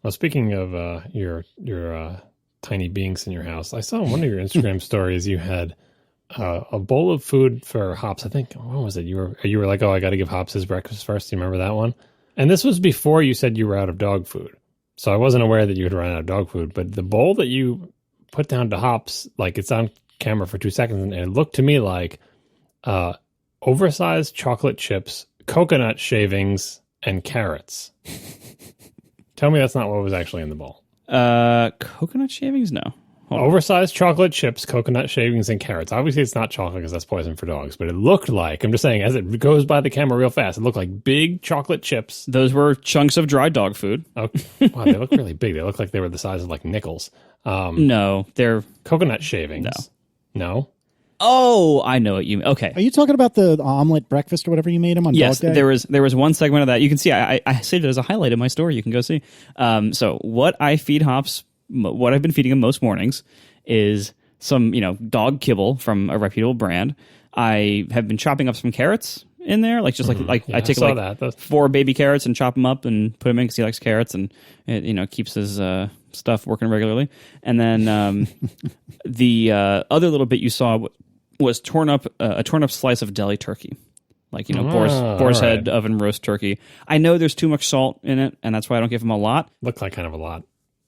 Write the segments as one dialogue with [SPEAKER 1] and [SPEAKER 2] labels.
[SPEAKER 1] Well, speaking of your tiny beings in your house, I saw in one of your Instagram stories you had a bowl of food for Hops. I think, what was it? You were like, oh, I got to give Hops his breakfast first. Do you remember that one? And this was before you said you were out of dog food. So I wasn't aware that you had run out of dog food. But the bowl that you put down to Hops, like it's on camera for 2 seconds, and it looked to me like oversized chocolate chips, coconut shavings, and carrots. Tell me that's not what was actually in the bowl.
[SPEAKER 2] Coconut shavings? No.
[SPEAKER 1] Oversized chocolate chips, coconut shavings, and carrots. Obviously, it's not chocolate because that's poison for dogs, but it looked like, I'm just saying, as it goes by the camera real fast, it looked like big chocolate chips.
[SPEAKER 2] Those were chunks of dry dog food.
[SPEAKER 1] Oh, wow, they look really big. They look like they were the size of like nickels.
[SPEAKER 2] No, they're...
[SPEAKER 1] Coconut shavings. No?
[SPEAKER 2] Oh, I know what you mean. Okay.
[SPEAKER 3] Are you talking about the omelet breakfast or whatever you made him on
[SPEAKER 2] Yes,
[SPEAKER 3] Dog Day?
[SPEAKER 2] there was one segment of that. You can see, I saved it as a highlight in my story. You can go see. So what I feed Hops, what I've been feeding him most mornings is some, dog kibble from a reputable brand. I have been chopping up some carrots in there, I take like 4 baby carrots and chop them up and put them in because he likes carrots, and it keeps his stuff working regularly. And then the other little bit you saw was a torn up slice of deli turkey, boar's head oven roast turkey. I know there's too much salt in it, and that's why I don't give him a lot.
[SPEAKER 1] Looked like kind of a lot.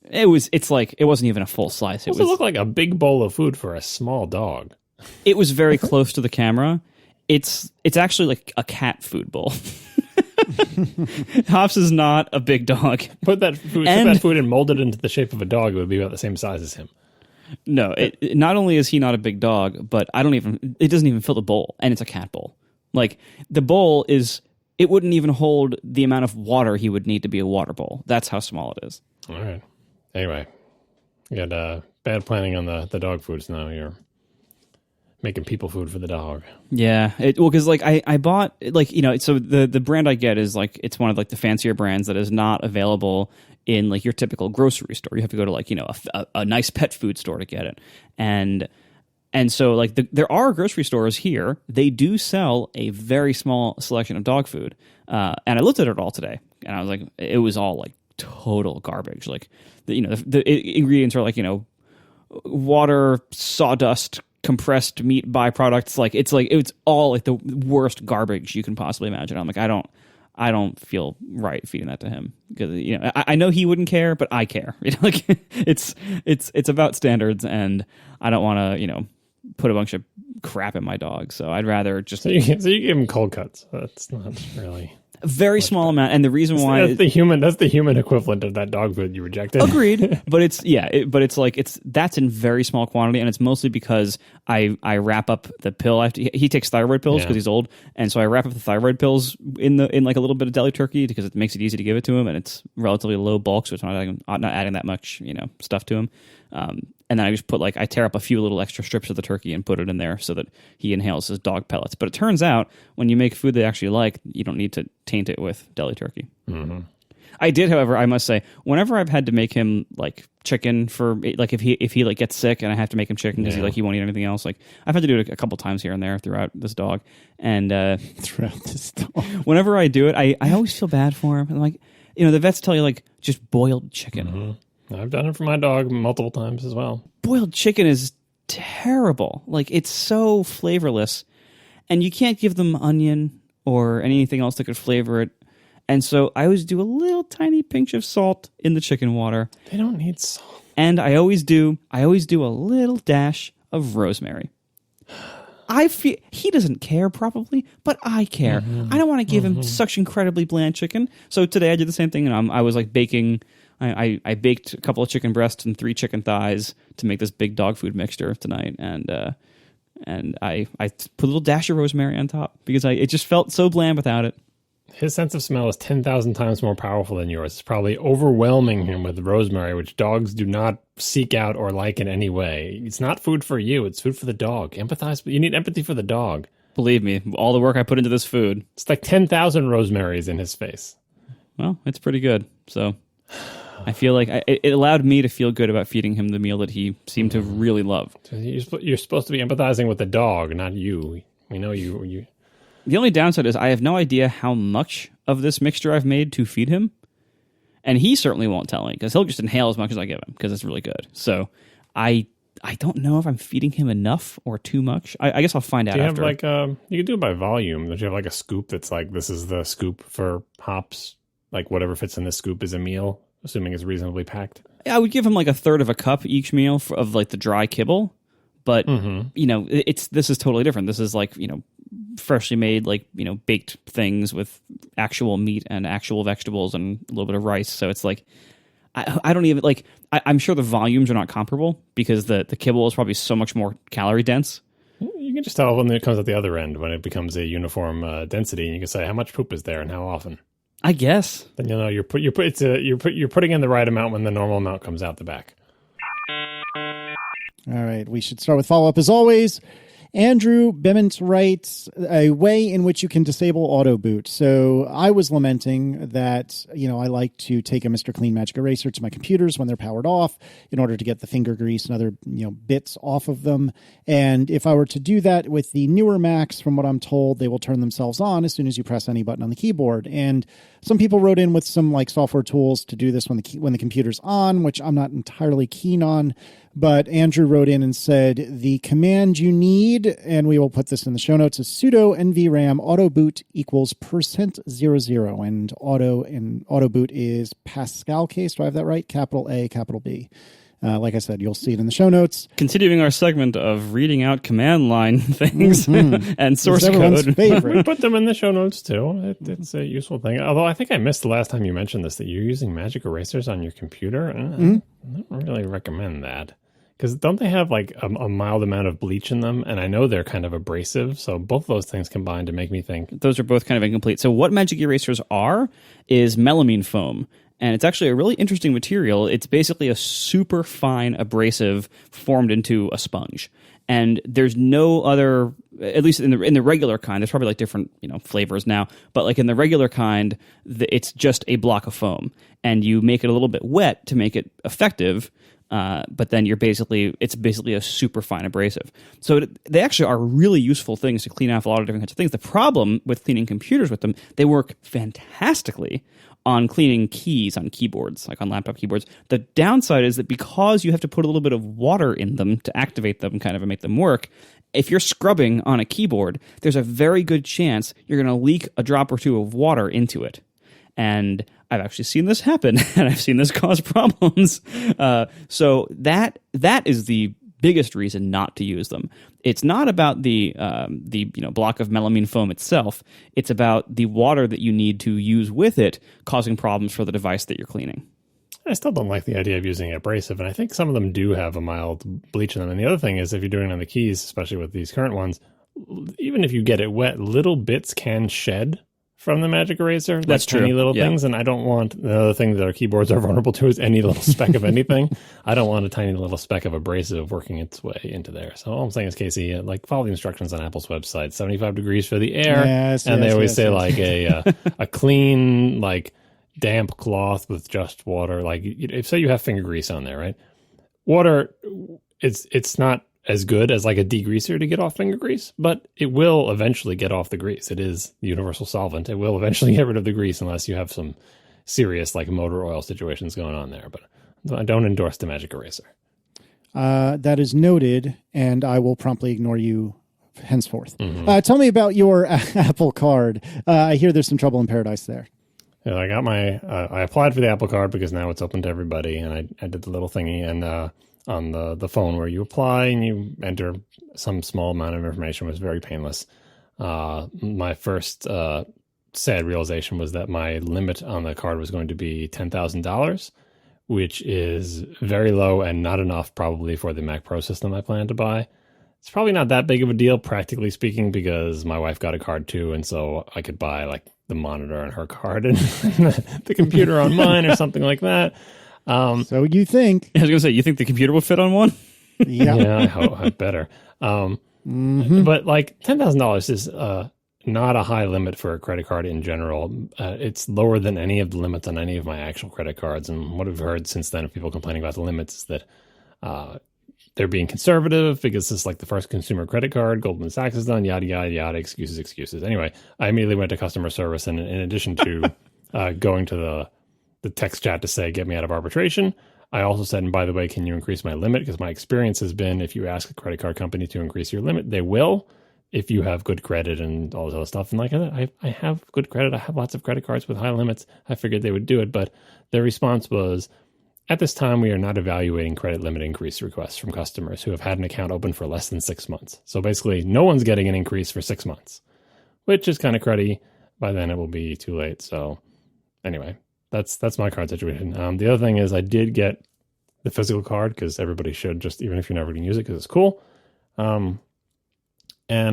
[SPEAKER 2] It wasn't even a full slice.
[SPEAKER 1] It looked like a big bowl of food for a small dog.
[SPEAKER 2] It was very close to the camera. It's actually like a cat food bowl. Hops is not a big dog.
[SPEAKER 1] Put that food and mold it into the shape of a dog, it would be about the same size as him.
[SPEAKER 2] No, not only is he not a big dog, but it doesn't even fill the bowl, and it's a cat bowl. Like, the bowl it wouldn't even hold the amount of water he would need to be a water bowl. That's how small it is.
[SPEAKER 1] All right. Anyway, you got bad planning on the dog foods now. You're making people food for the dog.
[SPEAKER 2] Yeah. Because I bought, so the brand I get is it's one of the fancier brands that is not available in your typical grocery store. You have to go to a nice pet food store to get it. And so there are grocery stores here. They do sell a very small selection of dog food. And I looked at it all today, and I was like, it was all total garbage. The ingredients are water, sawdust, compressed meat byproducts. It's all the worst garbage you can possibly imagine. I'm like, I don't feel right feeding that to him because I know he wouldn't care, but I care. It's about standards, and I don't want to put a bunch of crap in my dog. So I'd rather just
[SPEAKER 1] so you give him cold cuts. That's not really
[SPEAKER 2] a very small amount, and the reason why
[SPEAKER 1] that's the human equivalent of that dog food you rejected.
[SPEAKER 2] Agreed, but that's in very small quantity, and it's mostly because I wrap up the pill. He takes thyroid pills because he's old, and so I wrap up the thyroid pills in a little bit of deli turkey because it makes it easy to give it to him, and it's relatively low bulk, so it's not adding that much stuff to him. And then I just put I tear up a few little extra strips of the turkey and put it in there so that he inhales his dog pellets. But it turns out when you make food they actually like, you don't need to taint it with deli turkey. Mm-hmm. I did, however, I must say, whenever I've had to make him chicken for if he gets sick and I have to make him chicken because he won't eat anything else, I've had to do it a couple times here and there throughout this dog. And
[SPEAKER 3] throughout this dog,
[SPEAKER 2] whenever I do it, I always feel bad for him. I'm the vets tell you just boiled chicken.
[SPEAKER 1] Mm-hmm. I've done it for my dog multiple times as well.
[SPEAKER 2] Boiled chicken is terrible. It's so flavorless, and you can't give them onion or anything else that could flavor it. And so I always do a little tiny pinch of salt in the chicken water.
[SPEAKER 1] They don't need salt.
[SPEAKER 2] And I always do a little dash of rosemary. I feel he doesn't care probably, but I care. Mm-hmm. I don't want to give him such incredibly bland chicken. So today I did the same thing, and I was baking. I baked a couple of chicken breasts and 3 chicken thighs to make this big dog food mixture tonight, and I put a little dash of rosemary on top because it just felt so bland without it.
[SPEAKER 1] His sense of smell is 10,000 times more powerful than yours. It's probably overwhelming him with rosemary, which dogs do not seek out or like in any way. It's not food for you. It's food for the dog. Empathize. You need empathy for the dog.
[SPEAKER 2] Believe me, all the work I put into this food.
[SPEAKER 1] It's 10,000 rosemaries in his face.
[SPEAKER 2] Well, it's pretty good. So I feel it allowed me to feel good about feeding him the meal that he seemed to really love.
[SPEAKER 1] So you're supposed to be empathizing with the dog, not you. We know you.
[SPEAKER 2] The only downside is I have no idea how much of this mixture I've made to feed him. And he certainly won't tell me because he'll just inhale as much as I give him because it's really good. So I don't know if I'm feeding him enough or too much. I guess I'll find out after.
[SPEAKER 1] Do you have you can do it by volume. Don't you have like a scoop that's like, this is the scoop for hops? Like whatever fits in this scoop is a meal, assuming it's reasonably packed.
[SPEAKER 2] I would give him like a third of a cup each meal of like the dry kibble. But, this is totally different. This is like, freshly made, like, baked things with actual meat and actual vegetables and a little bit of rice. So it's like, I don't even, like, I'm sure the volumes are not comparable because the kibble is probably so much more calorie dense.
[SPEAKER 1] You can just tell when it comes at the other end, when it becomes a uniform density, and you can say how much poop is there and how often.
[SPEAKER 2] I guess.
[SPEAKER 1] Then you'll know you're putting in the right amount when the normal amount comes out the back.
[SPEAKER 3] All right, we should start with follow-up as always. Andrew Bement writes, a way in which you can disable Autoboot. So I was lamenting that, I like to take a Mr. Clean Magic Eraser to my computers when they're powered off in order to get the finger grease and other, bits off of them. And if I were to do that with the newer Macs, from what I'm told, they will turn themselves on as soon as you press any button on the keyboard. And some people wrote in with some like software tools to do this when the computer's on, which I'm not entirely keen on. But Andrew wrote in and said, the command you need, and we will put this in the show notes, is sudo nvram autoboot equals %00. And autoboot is Pascal case. Do I have that right? Capital A, capital B. Like I said, you'll see it in the show notes.
[SPEAKER 2] Continuing our segment of reading out command line things and source code.
[SPEAKER 3] Favorite.
[SPEAKER 1] We put them in the show notes too. It's a useful thing. Although I think I missed the last time you mentioned this, that you're using magic erasers on your computer. I don't really recommend that. Because don't they have like a mild amount of bleach in them? And I know they're kind of abrasive. So both those things combine to make me think.
[SPEAKER 2] Those are both kind of incomplete. So what magic erasers are is melamine foam. And it's actually a really interesting material. It's basically a super fine abrasive formed into a sponge. And there's no other, at least in the regular kind, there's probably like different flavors now, but like in the regular kind, it's just a block of foam. And you make it a little bit wet to make it effective. But then it's basically a super fine abrasive. So they actually are really useful things to clean off a lot of different kinds of things. The problem with cleaning computers with them, they work fantastically on cleaning keys on keyboards, like on laptop keyboards. The downside is that because you have to put a little bit of water in them to activate them kind of and make them work, if you're scrubbing on a keyboard, there's a very good chance you're going to leak a drop or two of water into it. And I've actually seen this happen, and I've seen this cause problems. So that is the biggest reason not to use them. It's not about the block of melamine foam itself. It's about the water that you need to use with it causing problems for the device that you're cleaning.
[SPEAKER 1] I still don't like the idea of using abrasive, and I think some of them do have a mild bleach in them. And the other thing is, if you're doing it on the keys, especially with these current ones, even if you get it wet, little bits can shed from the magic eraser.
[SPEAKER 2] That's true.
[SPEAKER 1] Tiny little things, and I don't want, the other thing that our keyboards are vulnerable to is any little speck of anything. I don't want a tiny little speck of abrasive working its way into there. So all I'm saying is, Casey, follow the instructions on Apple's website. 75 degrees for the air, they always say a clean, damp cloth with just water. If say you have finger grease on there, right? Water, it's not as good as a degreaser to get off finger grease, but it will eventually get off the grease. It is the universal solvent. It will eventually get rid of the grease unless you have some serious motor oil situations going on there. But I don't endorse the magic eraser.
[SPEAKER 3] That is noted, and I will promptly ignore you henceforth. Tell me about your Apple Card. I hear there's some trouble in paradise there.
[SPEAKER 1] Yeah, I got I applied for the Apple Card because now it's open to everybody, and I did the little thingy, and on the phone where you apply and you enter some small amount of information. Was very painless. My first sad realization was that my limit on the card was going to be $10,000, which is very low and not enough probably for the Mac Pro system I plan to buy. It's probably not that big of a deal, practically speaking, because my wife got a card too, and so I could buy the monitor on her card and the computer on mine or something like that.
[SPEAKER 3] So you think?
[SPEAKER 2] I was going to say, you think the computer would fit on one?
[SPEAKER 3] Yeah,
[SPEAKER 1] I hope I better. But $10,000 is not a high limit for a credit card in general. It's lower than any of the limits on any of my actual credit cards. And what we've heard since then of people complaining about the limits is that they're being conservative because this is the first consumer credit card. Goldman Sachs has done, yada, yada, yada, excuses. Anyway, I immediately went to customer service, and in addition to going to the text chat to say, get me out of arbitration. I also said, and by the way, can you increase my limit? Because my experience has been if you ask a credit card company to increase your limit, they will if you have good credit and all this other stuff. And like I have good credit. I have lots of credit cards with high limits. I figured they would do it. But their response was, at this time, we are not evaluating credit limit increase requests from customers who have had an account open for less than 6 months. So basically, no one's getting an increase for 6 months, which is kind of cruddy. By then, it will be too late. So anyway, that's my card situation. The other thing is I did get the physical card because everybody should, just even if you're never going to use it because it's cool. And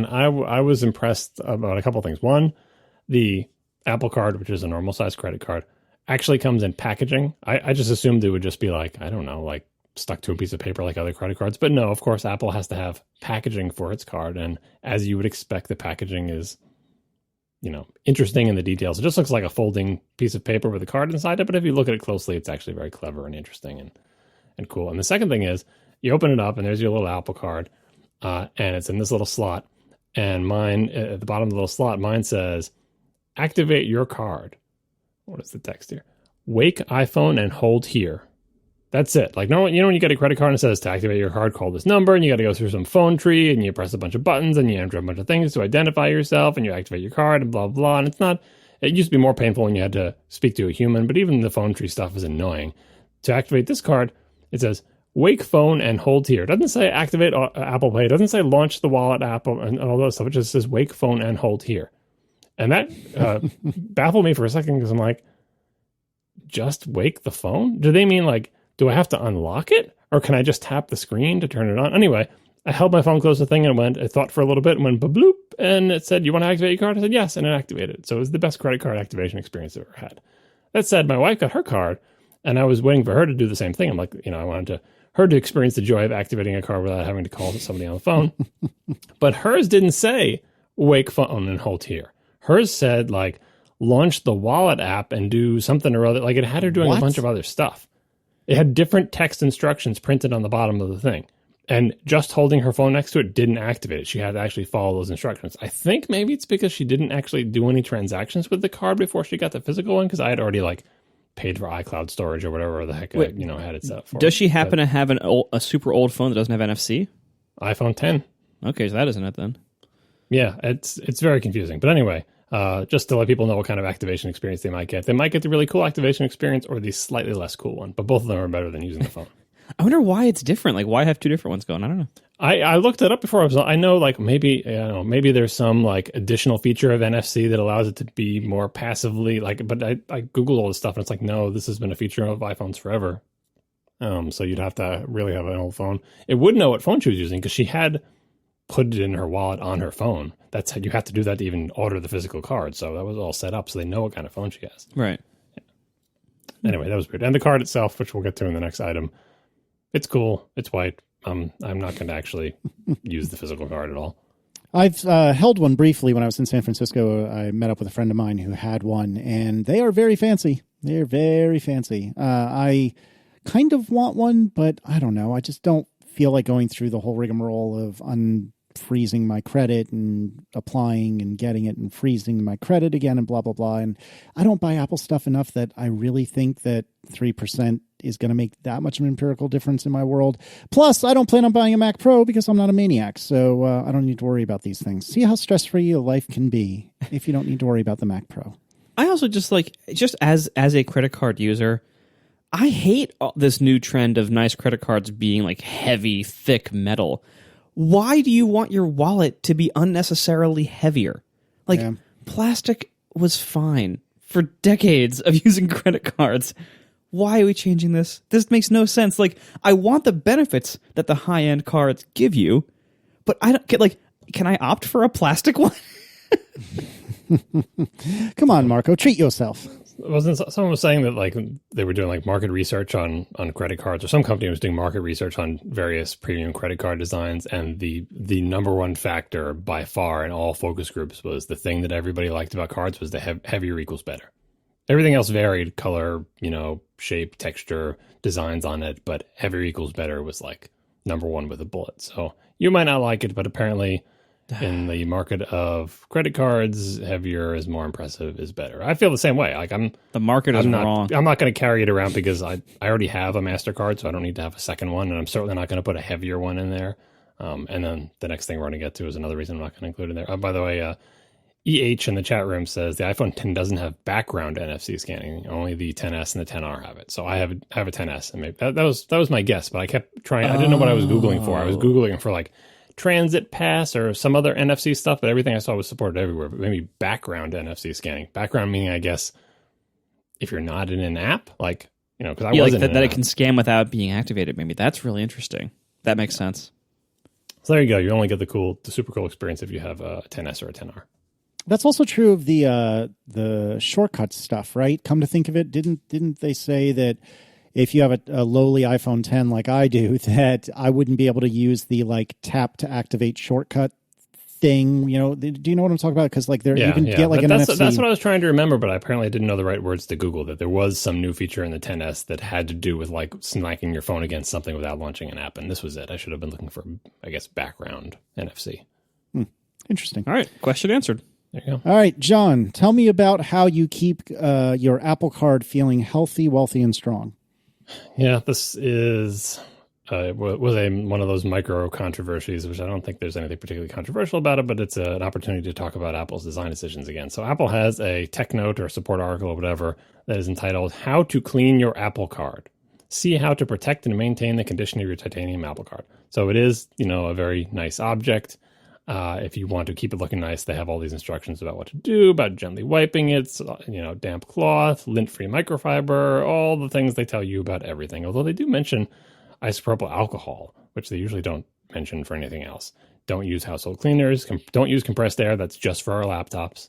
[SPEAKER 1] I was impressed about a couple of things. One, the Apple Card, which is a normal size credit card, actually comes in packaging. I just assumed it would just be like, I don't know, like stuck to a piece of paper like other credit cards. But no, of course, Apple has to have packaging for its card. And as you would expect, the packaging is, interesting in the details. It just looks like a folding piece of paper with a card inside it. But if you look at it closely, it's actually very clever and interesting and cool. And the second thing is you open it up and there's your little Apple Card and it's in this little slot. And mine, at the bottom of the little slot, mine says, activate your card. What is the text here? Wake iPhone and hold here. That's it. Like, no, when you get a credit card and it says to activate your card, call this number, and you got to go through some phone tree, and you press a bunch of buttons, and you enter a bunch of things to identify yourself, and you activate your card, and blah, blah. And it used to be more painful when you had to speak to a human, but even the phone tree stuff is annoying. To activate this card, it says, wake phone and hold here. It doesn't say activate Apple Pay. It doesn't say launch the wallet app and all that stuff. It just says wake phone and hold here. And that baffled me for a second because I'm like, just wake the phone? Do they mean like, do I have to unlock it? Or can I just tap the screen to turn it on? Anyway, I held my phone close to the thing and it thought for a little bit and went bloop. And it said, you want to activate your card? I said, yes. And it activated. So it was the best credit card activation experience I've ever had. That said, my wife got her card and I was waiting for her to do the same thing. I'm like, I wanted her to experience the joy of activating a card without having to call somebody on the phone. But hers didn't say wake phone and hold here. Hers said like launch the wallet app and do something or other. Like it had her doing a bunch of other stuff. It had different text instructions printed on the bottom of the thing. And just holding her phone next to it didn't activate it. She had to actually follow those instructions. I think maybe it's because she didn't actually do any transactions with the card before she got the physical one, because I had already like paid for iCloud storage or whatever the heck I had it set up for.
[SPEAKER 2] Does she happen to have a super old phone that doesn't have NFC?
[SPEAKER 1] iPhone 10.
[SPEAKER 2] Okay, so that isn't it then.
[SPEAKER 1] Yeah, it's very confusing. But anyway, just to let people know what kind of activation experience they might get. They might get the really cool activation experience or the slightly less cool one, but both of them are better than using the phone.
[SPEAKER 2] I wonder why it's different. Like, why have two different ones going? I don't know.
[SPEAKER 1] I looked it up before. I know, like, maybe there's some, like, additional feature of NFC that allows it to be more passively, like, but I Googled all this stuff, and it's like, no, this has been a feature of iPhones forever. So you'd have to really have an old phone. It would know what phone she was using, because she had put it in her wallet on her phone. That's how you have to do that to even order the physical card. So that was all set up, so they know what kind of phone she has.
[SPEAKER 2] Right.
[SPEAKER 1] Yeah. Anyway, that was weird. And the card itself, which we'll get to in the next item, it's cool. It's white. I'm not going to actually use the physical card at all.
[SPEAKER 3] I've held one briefly when I was in San Francisco. I met up with a friend of mine who had one, and they are very fancy. They're very fancy. I kind of want one, but I don't know. I just don't feel like going through the whole rigmarole of unfreezing my credit and applying and getting it and freezing my credit again and blah, blah, blah. And I don't buy Apple stuff enough that I really think that 3% is going to make that much of an empirical difference in my world. Plus, I don't plan on buying a Mac Pro because I'm not a maniac, so I don't need to worry about these things. See how stress-free your life can be if you don't need to worry about the Mac Pro.
[SPEAKER 2] I also just as a credit card user, I hate this new trend of nice credit cards being like heavy, thick metal. Why do you want your wallet to be unnecessarily heavier? Like, plastic was fine for decades of using credit cards. Why are we changing this? This makes no sense. Like, I want the benefits that the high-end cards give you, but I don't get, like, can I opt for a plastic one?
[SPEAKER 3] Come on, Marco, treat yourself.
[SPEAKER 1] Someone was saying that like they were doing like market research on credit cards, or some company was doing market research on various premium credit card designs, and the number one factor by far in all focus groups was the thing that everybody liked about cards was the heavier equals better. Everything else varied, color, shape, texture, designs on it, but heavier equals better was like number one with a bullet. So you might not like it, but apparently In the market of credit cards, heavier is more impressive is better. I feel the same way. Like
[SPEAKER 2] the market is wrong.
[SPEAKER 1] I'm not going to carry it around because I already have a MasterCard, so I don't need to have a second one, and I'm certainly not going to put a heavier one in there. And then the next thing we're going to get to is another reason I'm not going to include it in there. By the way, EH in the chat room says the iPhone 10 doesn't have background NFC scanning. Only the 10s and the 10R have it. So I have a 10s, and maybe that was my guess. But I kept trying. I didn't know what I was googling for. I was googling for like Transit Pass or some other NFC stuff, but everything I saw was supported everywhere. But maybe background NFC scanning. Background meaning, I guess, if you're not in an app, like because I wasn't
[SPEAKER 2] like that it can scan without being activated. Maybe that's really interesting. That makes sense.
[SPEAKER 1] So there you go. You only get the super cool experience if you have a 10s or a 10R.
[SPEAKER 3] That's also true of the shortcut stuff, right? Come to think of it, didn't they say that if you have a lowly iPhone 10 like I do, that I wouldn't be able to use the like tap to activate shortcut thing? Do you know what I'm talking about? Because like you can get like an NFC.
[SPEAKER 1] That's what I was trying to remember, but I apparently didn't know the right words to Google. That there was some new feature in the 10s that had to do with like smacking your phone against something without launching an app, and this was it. I should have been looking for, I guess, background NFC.
[SPEAKER 3] Interesting.
[SPEAKER 2] All right, question answered.
[SPEAKER 1] There you go.
[SPEAKER 3] All right, John, tell me about how you keep your Apple Card feeling healthy, wealthy, and strong.
[SPEAKER 1] Yeah, this is one of those micro controversies, which I don't think there's anything particularly controversial about it, but it's an opportunity to talk about Apple's design decisions again. So Apple has a tech note or a support article or whatever that is entitled "How to Clean Your Apple Card. See how to protect and maintain the condition of your titanium Apple Card." So it is, a very nice object. If you want to keep it looking nice, they have all these instructions about what to do, about gently wiping it, damp cloth, lint-free microfiber, all the things they tell you about everything. Although they do mention isopropyl alcohol, which they usually don't mention for anything else. Don't use household cleaners. Don't use compressed air. That's just for our laptops.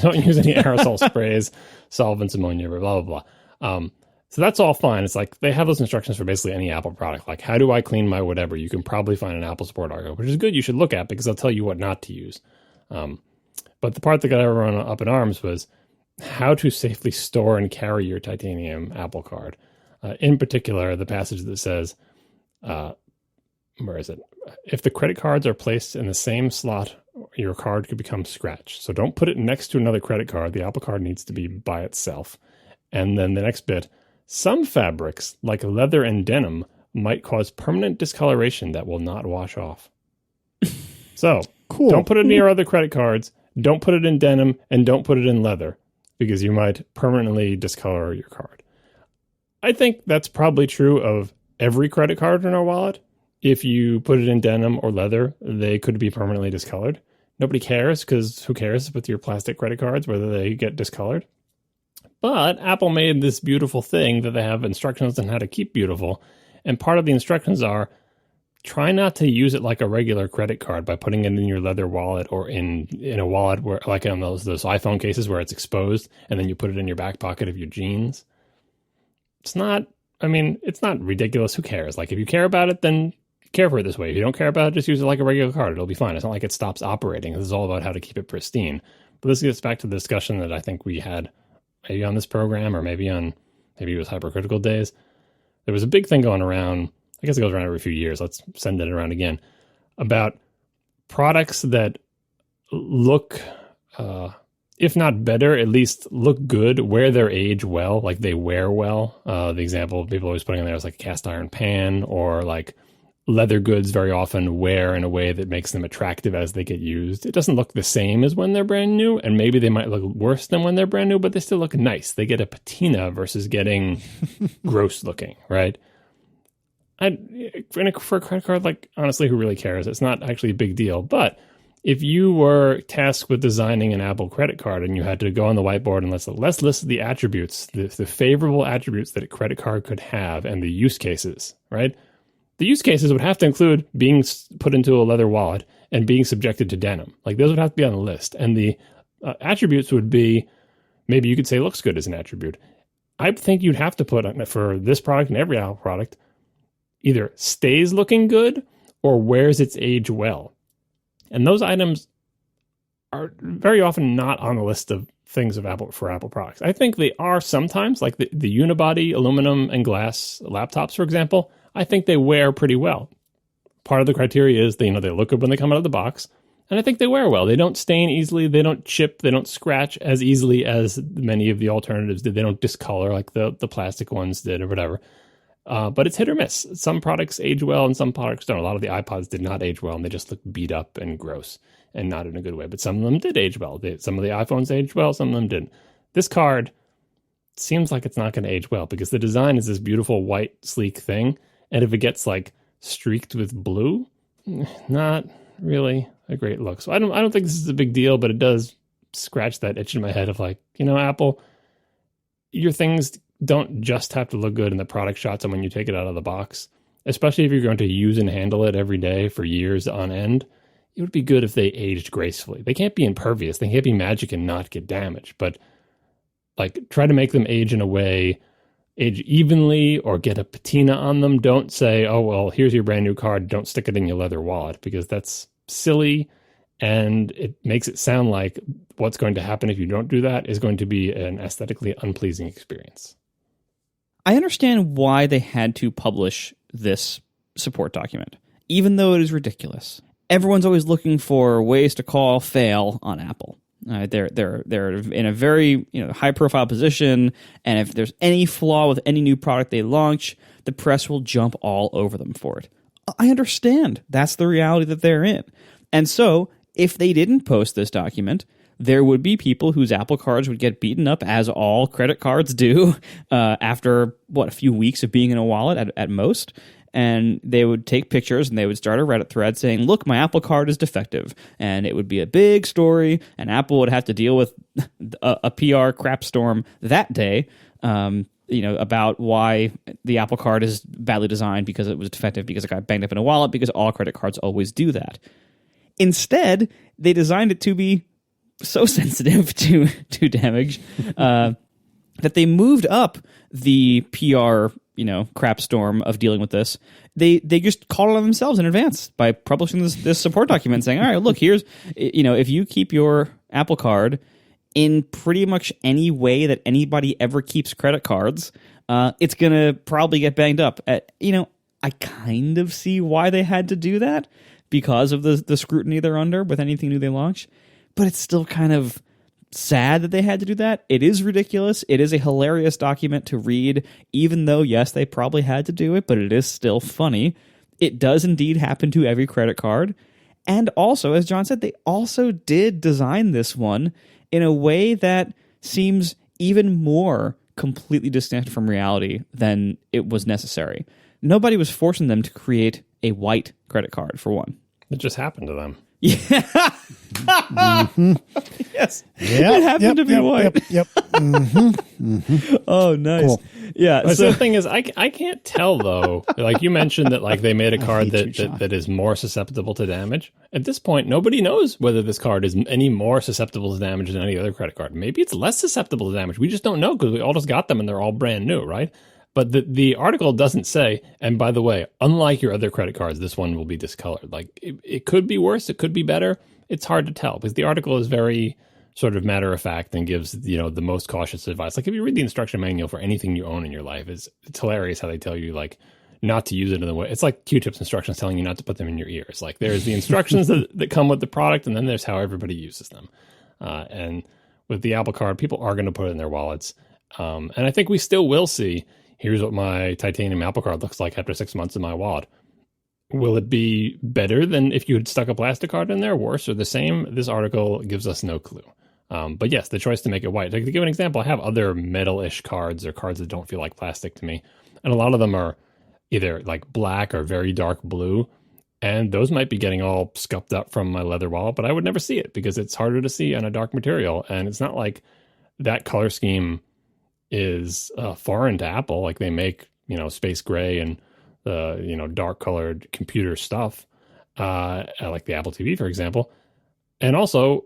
[SPEAKER 1] Don't use any aerosol sprays, solvents, ammonia, blah, blah, blah. So that's all fine. It's like they have those instructions for basically any Apple product. Like, how do I clean my whatever? You can probably find an Apple support article, which is good. You should look at because they'll tell you what not to use. But the part that got everyone up in arms was how to safely store and carry your titanium Apple Card. In particular, the passage that says, where is it? If the credit cards are placed in the same slot, your card could become scratched. So don't put it next to another credit card. The Apple Card needs to be by itself. And then the next bit, some fabrics, like leather and denim, might cause permanent discoloration that will not wash off. So, cool. Don't put it near other credit cards, don't put it in denim, and don't put it in leather, because you might permanently discolor your card. I think that's probably true of every credit card in our wallet. If you put it in denim or leather, they could be permanently discolored. Nobody cares, because who cares with your plastic credit cards, whether they get discolored? But Apple made this beautiful thing that they have instructions on how to keep beautiful. And part of the instructions are, try not to use it like a regular credit card by putting it in your leather wallet or in a wallet where, like on those iPhone cases where it's exposed, and then you put it in your back pocket of your jeans. It's not ridiculous. Who cares? Like, if you care about it, then care for it this way. If you don't care about it, just use it like a regular card. It'll be fine. It's not like it stops operating. This is all about how to keep it pristine. But this gets back to the discussion that I think we had maybe on this program, or maybe it was Hypercritical Days. There was a big thing going around, I guess it goes around every few years, let's send it around again, about products that look, if not better, at least look good, wear their age well, like they wear well. The example people always putting in there is like a cast iron pan, or like leather goods very often wear in a way that makes them attractive as they get used. It doesn't look the same as when they're brand new, and maybe they might look worse than when they're brand new, but they still look nice. They get a patina versus getting gross looking, right? For a credit card, like, honestly, who really cares? It's not actually a big deal. But if you were tasked with designing an Apple credit card and you had to go on the whiteboard and let's list the attributes, the favorable attributes that a credit card could have and the use cases, right? The use cases would have to include being put into a leather wallet and being subjected to denim. Like, those would have to be on the list. And the attributes would be, maybe you could say looks good as an attribute. I think you'd have to put, for this product and every Apple product, either stays looking good or wears its age well. And those items are very often not on the list of things of Apple for Apple products. I think they are sometimes, like the unibody aluminum and glass laptops, for example. I think they wear pretty well. Part of the criteria is they look good when they come out of the box, And I think they wear well. They don't stain easily. They don't chip. They don't scratch as easily as many of the alternatives did. They don't discolor like the plastic ones did or whatever. But it's hit or miss. Some products age well and some products don't. A lot of the iPods did not age well, and they just look beat up and gross and not in a good way. But some of them did age well. Some of the iPhones aged well. Some of them didn't. This card seems like it's not going to age well because the design is this beautiful white, sleek thing. And if it gets like streaked with blue, not really a great look. So I don't think this is a big deal, but it does scratch that itch in my head of like, Apple, your things don't just have to look good in the product shots and when you take it out of the box, especially if you're going to use and handle it every day for years on end. It would be good if they aged gracefully. They can't be impervious. They can't be magic and not get damaged, but like try to make them age in a way, age evenly or get a patina on them. Don't say, oh, well, here's your brand new card. Don't stick it in your leather wallet because that's silly. And it makes it sound like what's going to happen if you don't do that is going to be an aesthetically unpleasing experience.
[SPEAKER 2] I understand why they had to publish this support document, even though it is ridiculous. Everyone's always looking for ways to call fail on Apple. They're in a very high profile position, and if there's any flaw with any new product they launch, the press will jump all over them for it. I understand that's the reality that they're in, and so if they didn't post this document, there would be people whose Apple cards would get beaten up, as all credit cards do, after a few weeks of being in a wallet at most. And they would take pictures and they would start a Reddit thread saying, look, my Apple card is defective. And it would be a big story, and Apple would have to deal with a PR crap storm that day, about why the Apple card is badly designed because it was defective, because it got banged up in a wallet, because all credit cards always do that. Instead, they designed it to be so sensitive to damage that they moved up the PR crap storm of dealing with this. They just called it on themselves in advance by publishing this support document saying, all right, look, here's, if you keep your Apple card in pretty much any way that anybody ever keeps credit cards, it's going to probably get banged up. I kind of see why they had to do that because of the scrutiny they're under with anything new they launch, but it's still kind of sad that they had to do that. It is ridiculous. It is a hilarious document to read, even though, yes, they probably had to do it, but it is still funny. It does indeed happen to every credit card. And also, as John said, they also did design this one in a way that seems even more completely disconnected from reality than it was necessary. Nobody was forcing them to create a white credit card, for one.
[SPEAKER 1] It just happened to them.
[SPEAKER 2] Yeah.
[SPEAKER 3] Mm-hmm.
[SPEAKER 2] Yes.
[SPEAKER 3] Yep,
[SPEAKER 2] it happened to be white.
[SPEAKER 3] Yep. Mm-hmm. Mm-hmm.
[SPEAKER 2] Oh, nice.
[SPEAKER 3] Cool.
[SPEAKER 2] Yeah.
[SPEAKER 1] So the thing is, I can't tell though. Like you mentioned that like they made a card that is more susceptible to damage. At this point, nobody knows whether this card is any more susceptible to damage than any other credit card. Maybe it's less susceptible to damage. We just don't know because we all just got them and they're all brand new, right? But the article doesn't say, and by the way, unlike your other credit cards, this one will be discolored. Like it could be worse, it could be better. It's hard to tell because the article is very sort of matter of fact and gives, the most cautious advice. Like if you read the instruction manual for anything you own in your life, it's hilarious how they tell you like not to use it in the way. It's like Q-Tip's instructions telling you not to put them in your ears. Like there's the instructions that come with the product, and then there's how everybody uses them. And with the Apple Card, people are going to put it in their wallets. And I think we still will see, here's what my titanium Apple Card looks like after 6 months in my wallet. Will it be better than if you had stuck a plastic card in there, worse or the same? This article gives us no clue. But yes, the choice to make it white. To give an example, I have other metal-ish cards or cards that don't feel like plastic to me. And a lot of them are either like black or very dark blue. And those might be getting all scuffed up from my leather wallet, but I would never see it because it's harder to see on a dark material. And it's not like that color scheme is foreign to Apple. Like they make, space gray and dark colored computer stuff, like the Apple TV, for example. And also,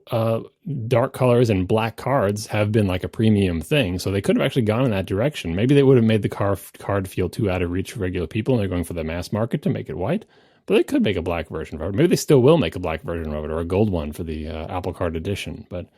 [SPEAKER 1] dark colors and black cards have been like a premium thing. So they could have actually gone in that direction. Maybe they would have made the card feel too out of reach for regular people and they're going for the mass market to make it white. But they could make a black version of it. Maybe they still will make a black version of it or a gold one for the Apple Card edition. But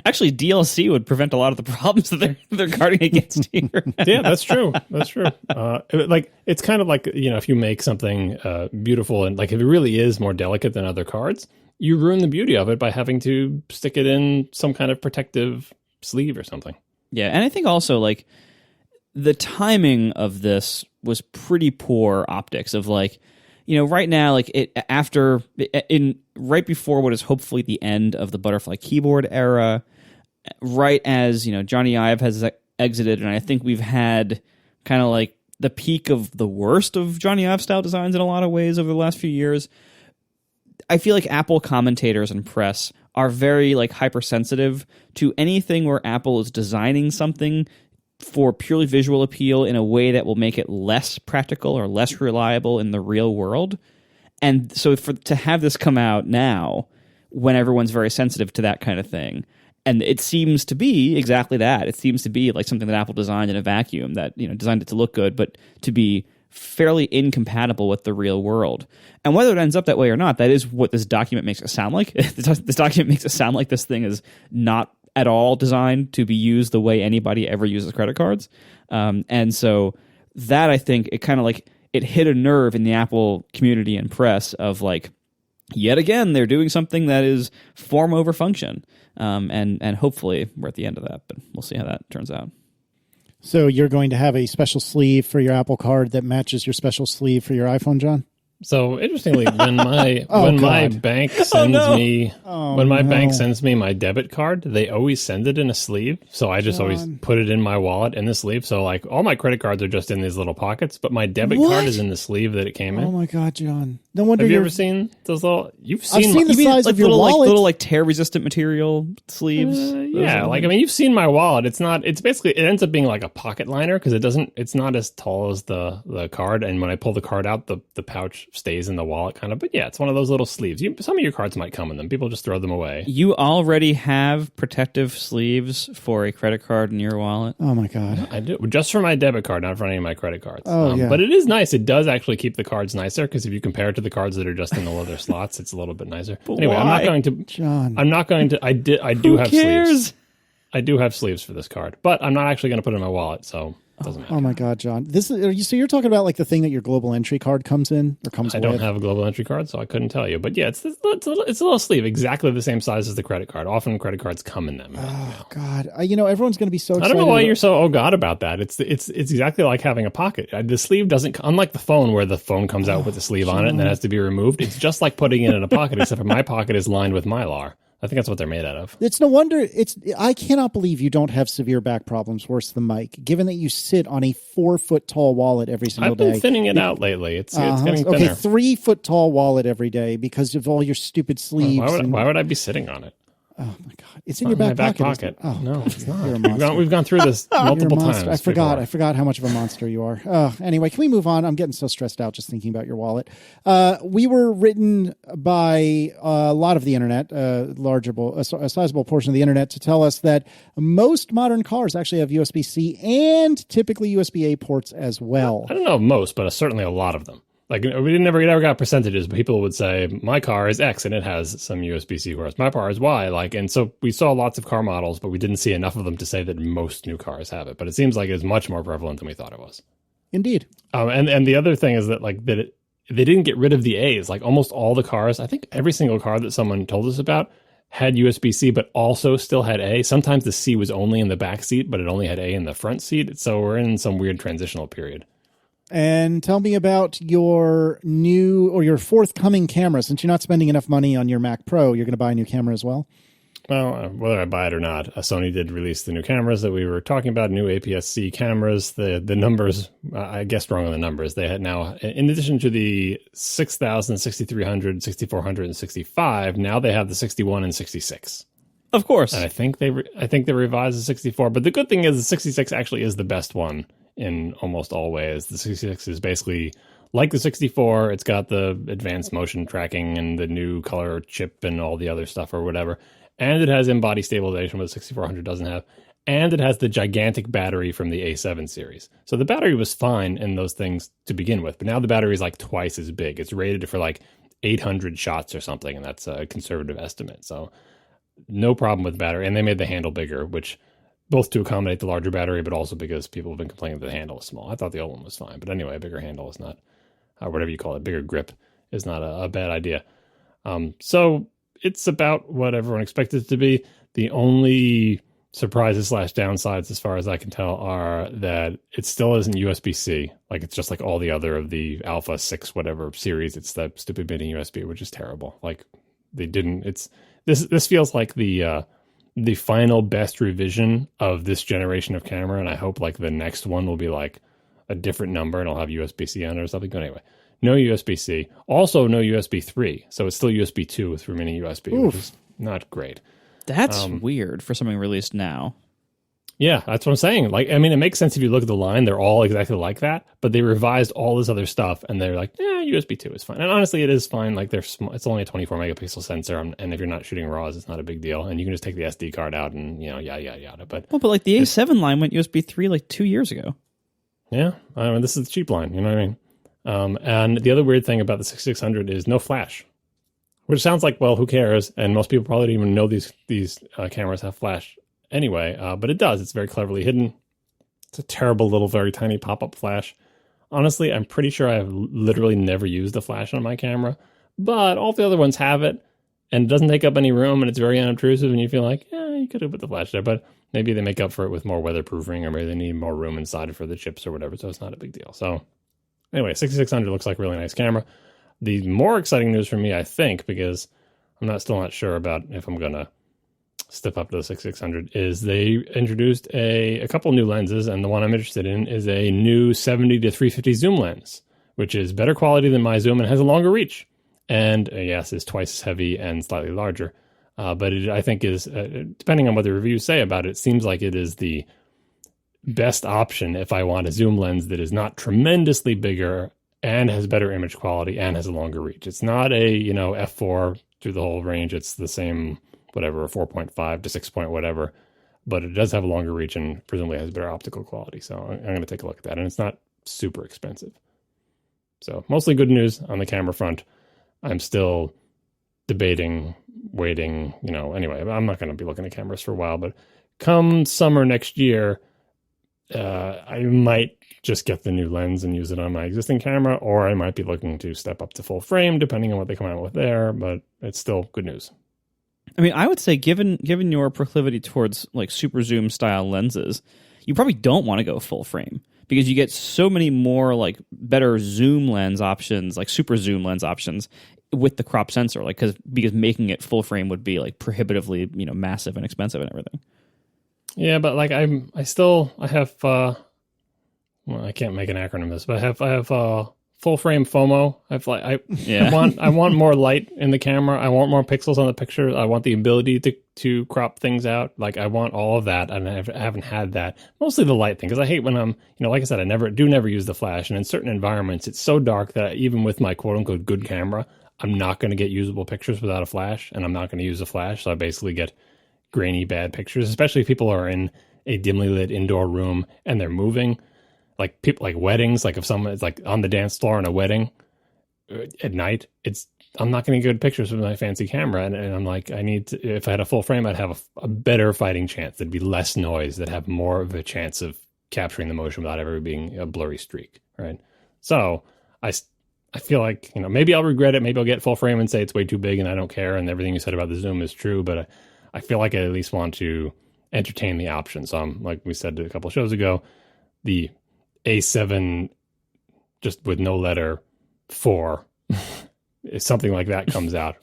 [SPEAKER 2] Actually, DLC would prevent a lot of the problems that they're guarding against here.
[SPEAKER 1] Yeah, that's true. That's true. It's kind of like, if you make something beautiful and like if it really is more delicate than other cards, you ruin the beauty of it by having to stick it in some kind of protective sleeve or something.
[SPEAKER 2] Yeah, and I think also like the timing of this was pretty poor optics of like, right now, like right before what is hopefully the end of the butterfly keyboard era, right as, Johnny Ive has exited, and I think we've had kind of like the peak of the worst of Johnny Ive style designs in a lot of ways over the last few years. I feel like Apple commentators and press are very like hypersensitive to anything where Apple is designing something for purely visual appeal in a way that will make it less practical or less reliable in the real world. And so to have this come out now when everyone's very sensitive to that kind of thing, and it seems to be exactly that. It seems to be like something that Apple designed in a vacuum, that designed it to look good, but to be fairly incompatible with the real world. And whether it ends up that way or not, that is what this document makes it sound like. This document makes it sound like this thing is not at all designed to be used the way anybody ever uses credit cards. And so that, I think, it kind of like it hit a nerve in the Apple community and press of like, yet again, they're doing something that is form over function. And hopefully we're at the end of that, but we'll see how that turns out.
[SPEAKER 3] So you're going to have a special sleeve for your Apple Card that matches your special sleeve for your iPhone, John?
[SPEAKER 1] So interestingly, when my bank sends me my debit card, they always send it in a sleeve. So I just always put it in my wallet in the sleeve. So like all my credit cards are just in these little pockets, but my debit card is in the sleeve that it came in.
[SPEAKER 3] Oh my God, John! No wonder.
[SPEAKER 1] Have you ever seen those little?
[SPEAKER 3] I've seen the size of your wallet.
[SPEAKER 2] Little like tear resistant material sleeves.
[SPEAKER 1] Yeah, you've seen my wallet. It's basically it ends up being like a pocket liner because it's not as tall as the card. And when I pull the card out, the pouch stays in the wallet kind of, but yeah, it's one of those little sleeves. Some of your cards might come in them. People just throw them away.
[SPEAKER 2] You already have protective sleeves for a credit card in your wallet?
[SPEAKER 3] Oh my God.
[SPEAKER 1] I do, just for my debit card, not for any of my credit cards.
[SPEAKER 3] Yeah.
[SPEAKER 1] But it is nice. It does actually keep the cards nicer because if you compare it to the cards that are just in the leather slots, it's a little bit nicer.
[SPEAKER 2] But
[SPEAKER 1] anyway,
[SPEAKER 2] why?
[SPEAKER 1] I'm not going to, I do have sleeves. I do have sleeves for this card, but I'm not actually going to put it in my wallet, so it doesn't matter.
[SPEAKER 3] Oh my God, John! So you're talking about like the thing that your global entry card comes in or comes with?
[SPEAKER 1] I don't have a global entry card, so I couldn't tell you. But yeah, it's a little sleeve, exactly the same size as the credit card. Often credit cards come in them.
[SPEAKER 3] Oh God! Everyone's going to be so excited.
[SPEAKER 1] I don't know why you're so oh God about that. It's exactly like having a pocket. The sleeve doesn't, unlike the phone where the phone comes out with the sleeve on it and then has to be removed. It's just like putting it in a pocket, except for my pocket is lined with Mylar. I think that's what they're made out of.
[SPEAKER 3] It's no wonder. I cannot believe you don't have severe back problems worse than Mike, given that you sit on a 4-foot tall wallet every single day.
[SPEAKER 1] I've been thinning it out lately. It's getting thinner.
[SPEAKER 3] Okay, 3-foot tall wallet every day because of all your stupid sleeves.
[SPEAKER 1] Why would I be sitting on it?
[SPEAKER 3] Oh my God! It's in your back pocket.
[SPEAKER 1] Oh no, it's not.
[SPEAKER 3] You're a monster.
[SPEAKER 1] We've gone through this multiple times.
[SPEAKER 3] I forgot how much of a monster you are. Anyway, can we move on? I'm getting so stressed out just thinking about your wallet. We were written by a lot of the internet, a sizable portion of the internet, to tell us that most modern cars actually have USB-C and typically USB-A ports as well.
[SPEAKER 1] I don't know most, but certainly a lot of them. Like we never got percentages, but people would say my car is X and it has some USB-C ports. My car is Y. And so we saw lots of car models, but we didn't see enough of them to say that most new cars have it. But it seems like it's much more prevalent than we thought it was.
[SPEAKER 3] Indeed.
[SPEAKER 1] And the other thing is that they didn't get rid of the A's. Like almost all the cars, I think every single car that someone told us about had USB-C, but also still had A. Sometimes the C was only in the back seat, but it only had A in the front seat. So we're in some weird transitional period.
[SPEAKER 3] And tell me about your new or your forthcoming camera. Since you're not spending enough money on your Mac Pro, you're going to buy a new camera as well?
[SPEAKER 1] Well, whether I buy it or not, Sony did release the new cameras that we were talking about, new APS-C cameras. The numbers, I guessed wrong on the numbers. They had now, in addition to the 6,000, 6,300, 6,400, and 65, now they have the 61 and 66.
[SPEAKER 2] Of course.
[SPEAKER 1] And I think they revised the 64. But the good thing is the 66 actually is the best one in almost all ways. The 66 is basically like the 64. It's got the advanced motion tracking and the new color chip and all the other stuff or whatever. And it has in-body stabilization, what the 6400 doesn't have. And it has the gigantic battery from the A7 series. So the battery was fine in those things to begin with, but now the battery is like twice as big. It's rated for like 800 shots or something, and that's a conservative estimate. So no problem with battery. And they made the handle bigger, which both to accommodate the larger battery, but also because people have been complaining that the handle is small. I thought the old one was fine. But anyway, a bigger handle is not, whatever you call it, bigger grip is not a bad idea. So it's about what everyone expected it to be. The only surprises / downsides, as far as I can tell, are that it still isn't USB-C. Like, it's just like all the other of the Alpha 6 whatever series. It's that stupid mini USB, which is terrible. Like, they didn't. It's this feels like the final best revision of this generation of camera, and I hope like the next one will be like a different number and it'll have USB-C on it or something. But anyway, no USB-C. Also, no USB 3. So it's still USB 2 through mini USB, which is not great.
[SPEAKER 2] That's weird for something released now.
[SPEAKER 1] Yeah, that's what I'm saying. Like, I mean, it makes sense if you look at the line; they're all exactly like that. But they revised all this other stuff, and they're like, "Yeah, USB 2 is fine." And honestly, it is fine. Like, they're small. It's only a 24 megapixel sensor, and if you're not shooting RAWs, it's not a big deal. And you can just take the SD card out, and yada yada yada. But
[SPEAKER 2] like the A7 line went USB 3 like 2 years ago.
[SPEAKER 1] Yeah, I mean, this is the cheap line. You know what I mean? And the other weird thing about the 6600 is no flash, which sounds like, well, who cares? And most people probably don't even know these cameras have flash. Anyway, but it does. It's very cleverly hidden. It's a terrible little, very tiny pop-up flash. Honestly, I'm pretty sure I've literally never used a flash on my camera, but all the other ones have it, and it doesn't take up any room, and it's very unobtrusive, and you feel like, yeah, you could have put the flash there, but maybe they make up for it with more weatherproofing, or maybe they need more room inside for the chips or whatever, so it's not a big deal. So anyway, 6600 looks like a really nice camera. The more exciting news for me, I think, because I'm still not sure about if I'm going to step up to the 6600, is they introduced a couple new lenses, and the one I'm interested in is a new 70 to 350 zoom lens, which is better quality than my zoom and has a longer reach. And yes, is twice as heavy and slightly larger. But it, I think, is, depending on what the reviews say about it, seems like it is the best option if I want a zoom lens that is not tremendously bigger and has better image quality and has a longer reach. It's not a, f4 through the whole range. It's the same, whatever, 4.5 to 6 point whatever, but it does have a longer reach and presumably has better optical quality. So I'm going to take a look at that, and it's not super expensive. So mostly good news on the camera front. I'm still debating, waiting, anyway, I'm not going to be looking at cameras for a while, but come summer next year, I might just get the new lens and use it on my existing camera, or I might be looking to step up to full frame, depending on what they come out with there, but it's still good news.
[SPEAKER 2] I mean, I would say given your proclivity towards like super zoom style lenses, you probably don't want to go full frame because you get so many more like better zoom lens options, like super zoom lens options with the crop sensor, like because making it full frame would be like prohibitively, massive and expensive and everything. Yeah,
[SPEAKER 1] but like I have well, I can't make an acronym of this, but I have full frame FOMO. I want more light in the camera. I want more pixels on the picture. I want the ability to crop things out. Like, I want all of that, and I haven't had that. Mostly the light thing, because I hate when I'm, like I said, I never use the flash, and in certain environments, it's so dark that even with my quote unquote good camera, I'm not going to get usable pictures without a flash, and I'm not going to use a flash, so I basically get grainy bad pictures, especially if people are in a dimly lit indoor room and they're moving. Like people, like weddings, like if someone is like on the dance floor in a wedding at night, I'm not going to get good pictures with my fancy camera. And I'm like, if I had a full frame, I'd have a better fighting chance. There'd be less noise, that have more of a chance of capturing the motion without ever being a blurry streak. Right. So I feel like, maybe I'll regret it. Maybe I'll get full frame and say it's way too big and I don't care. And everything you said about the zoom is true, but I feel like I at least want to entertain the option. So I'm, like we said a couple of shows ago, the A7 just with no letter 4, if something like that comes out,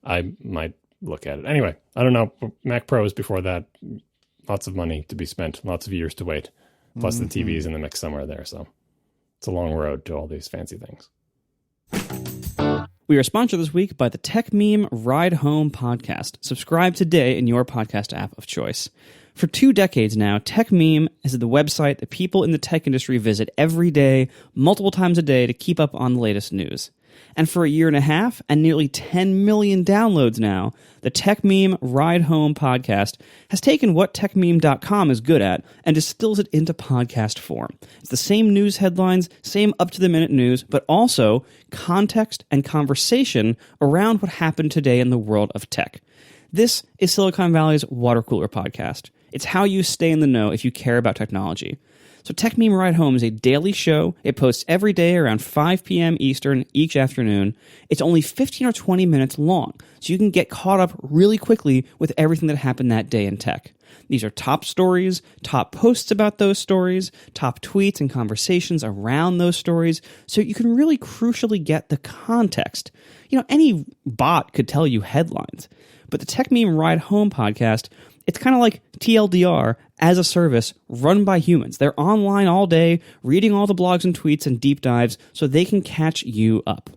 [SPEAKER 1] I might look at it. Anyway, I don't know. Mac Pros before that, lots of money to be spent, lots of years to wait, plus the TV's in the mix somewhere there. So it's a long road to all these fancy things.
[SPEAKER 2] We are sponsored this week by the TechMeme Ride Home podcast. Subscribe today in your podcast app of choice. For 2 decades now, TechMeme is the website that people in the tech industry visit every day, multiple times a day, to keep up on the latest news. And for 1.5 years and nearly 10 million downloads now, the TechMeme Ride Home podcast has taken what TechMeme.com is good at and distills it into podcast form. It's the same news headlines, same up-to-the-minute news, but also context and conversation around what happened today in the world of tech. This is Silicon Valley's Water Cooler Podcast. It's how you stay in the know if you care about technology. So TechMeme Ride Home is a daily show. It posts every day around 5 p.m. Eastern each afternoon. It's only 15 or 20 minutes long, so you can get caught up really quickly with everything that happened that day in tech. These are top stories, top posts about those stories, top tweets and conversations around those stories, so you can really crucially get the context. You know, any bot could tell you headlines, but the TechMeme Ride Home podcast, it's kind of like TLDR as a service run by humans. They're online all day, reading all the blogs and tweets and deep dives so they can catch you up.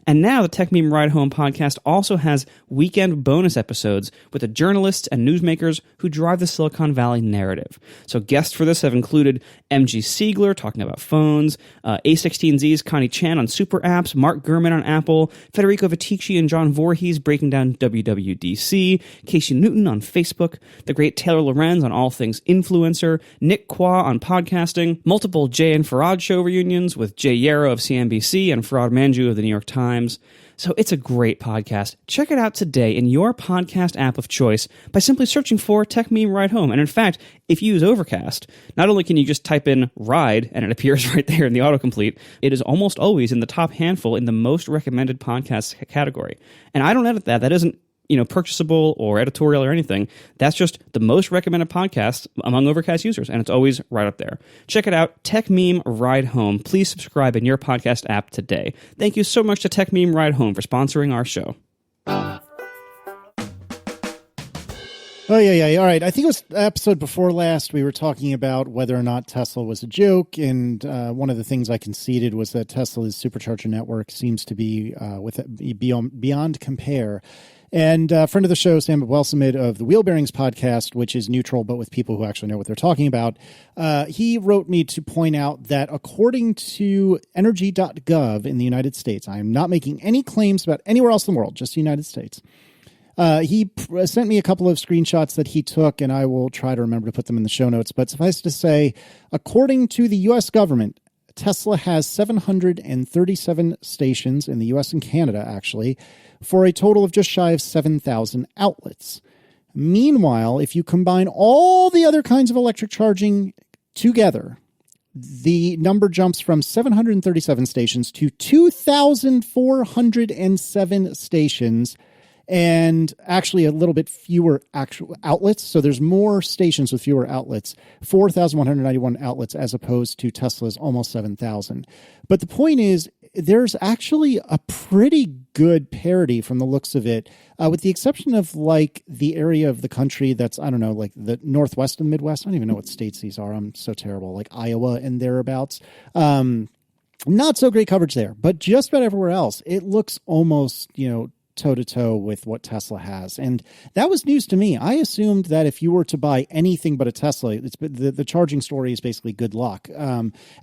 [SPEAKER 2] And now the TechMeme Ride Home podcast also has weekend bonus episodes with the journalists and newsmakers who drive the Silicon Valley narrative. So guests for this have included MG Siegler talking about phones, A16Z's Connie Chan on super apps, Mark Gurman on Apple, Federico Viticci and John Voorhees breaking down WWDC, Casey Newton on Facebook, the great Taylor Lorenz on all things influencer, Nick Qua on podcasting, multiple Jay and Farad show reunions with Jay Yarrow of CNBC and Farad Manju of the New York Times. So it's a great podcast. Check it out today in your podcast app of choice by simply searching for TechMeme Ride Home. And in fact, if you use Overcast, not only can you just type in ride and it appears right there in the autocomplete, it is almost always in the top handful in the most recommended podcast category. And I don't edit that. That isn't purchasable or editorial or anything. That's just the most recommended podcast among Overcast users, and it's always right up there. Check it out, TechMeme Ride Home. Please subscribe in your podcast app today. Thank you so much to TechMeme Ride Home for sponsoring our show.
[SPEAKER 3] Oh, yeah. All right. I think it was the episode before last we were talking about whether or not Tesla was a joke, and one of the things I conceded was that Tesla's Supercharger network seems to be beyond compare. And a friend of the show, Sam Abwelsamid of the Wheel Bearings podcast, which is neutral but with people who actually know what they're talking about, he wrote me to point out that according to energy.gov in the United States, I am not making any claims about anywhere else in the world, just the United States. He sent me a couple of screenshots that he took, and I will try to remember to put them in the show notes. But suffice to say, according to the U.S. government, Tesla has 737 stations in the U.S. and Canada, actually, for a total of just shy of 7,000 outlets. Meanwhile, if you combine all the other kinds of electric charging together, the number jumps from 737 stations to 2,407 stations, and actually a little bit fewer actual outlets. So there's more stations with fewer outlets, 4,191 outlets as opposed to Tesla's almost 7,000. But the point is, there's actually a pretty good parity from the looks of it, with the exception of like the area of the country that's, I don't know, like the Northwest and Midwest. I don't even know what states these are. I'm so terrible. Like Iowa and thereabouts. Not so great coverage there, but just about everywhere else, it looks almost, toe-to-toe with what Tesla has. And that was news to me. I assumed that if you were to buy anything but a Tesla, the charging story is basically good luck.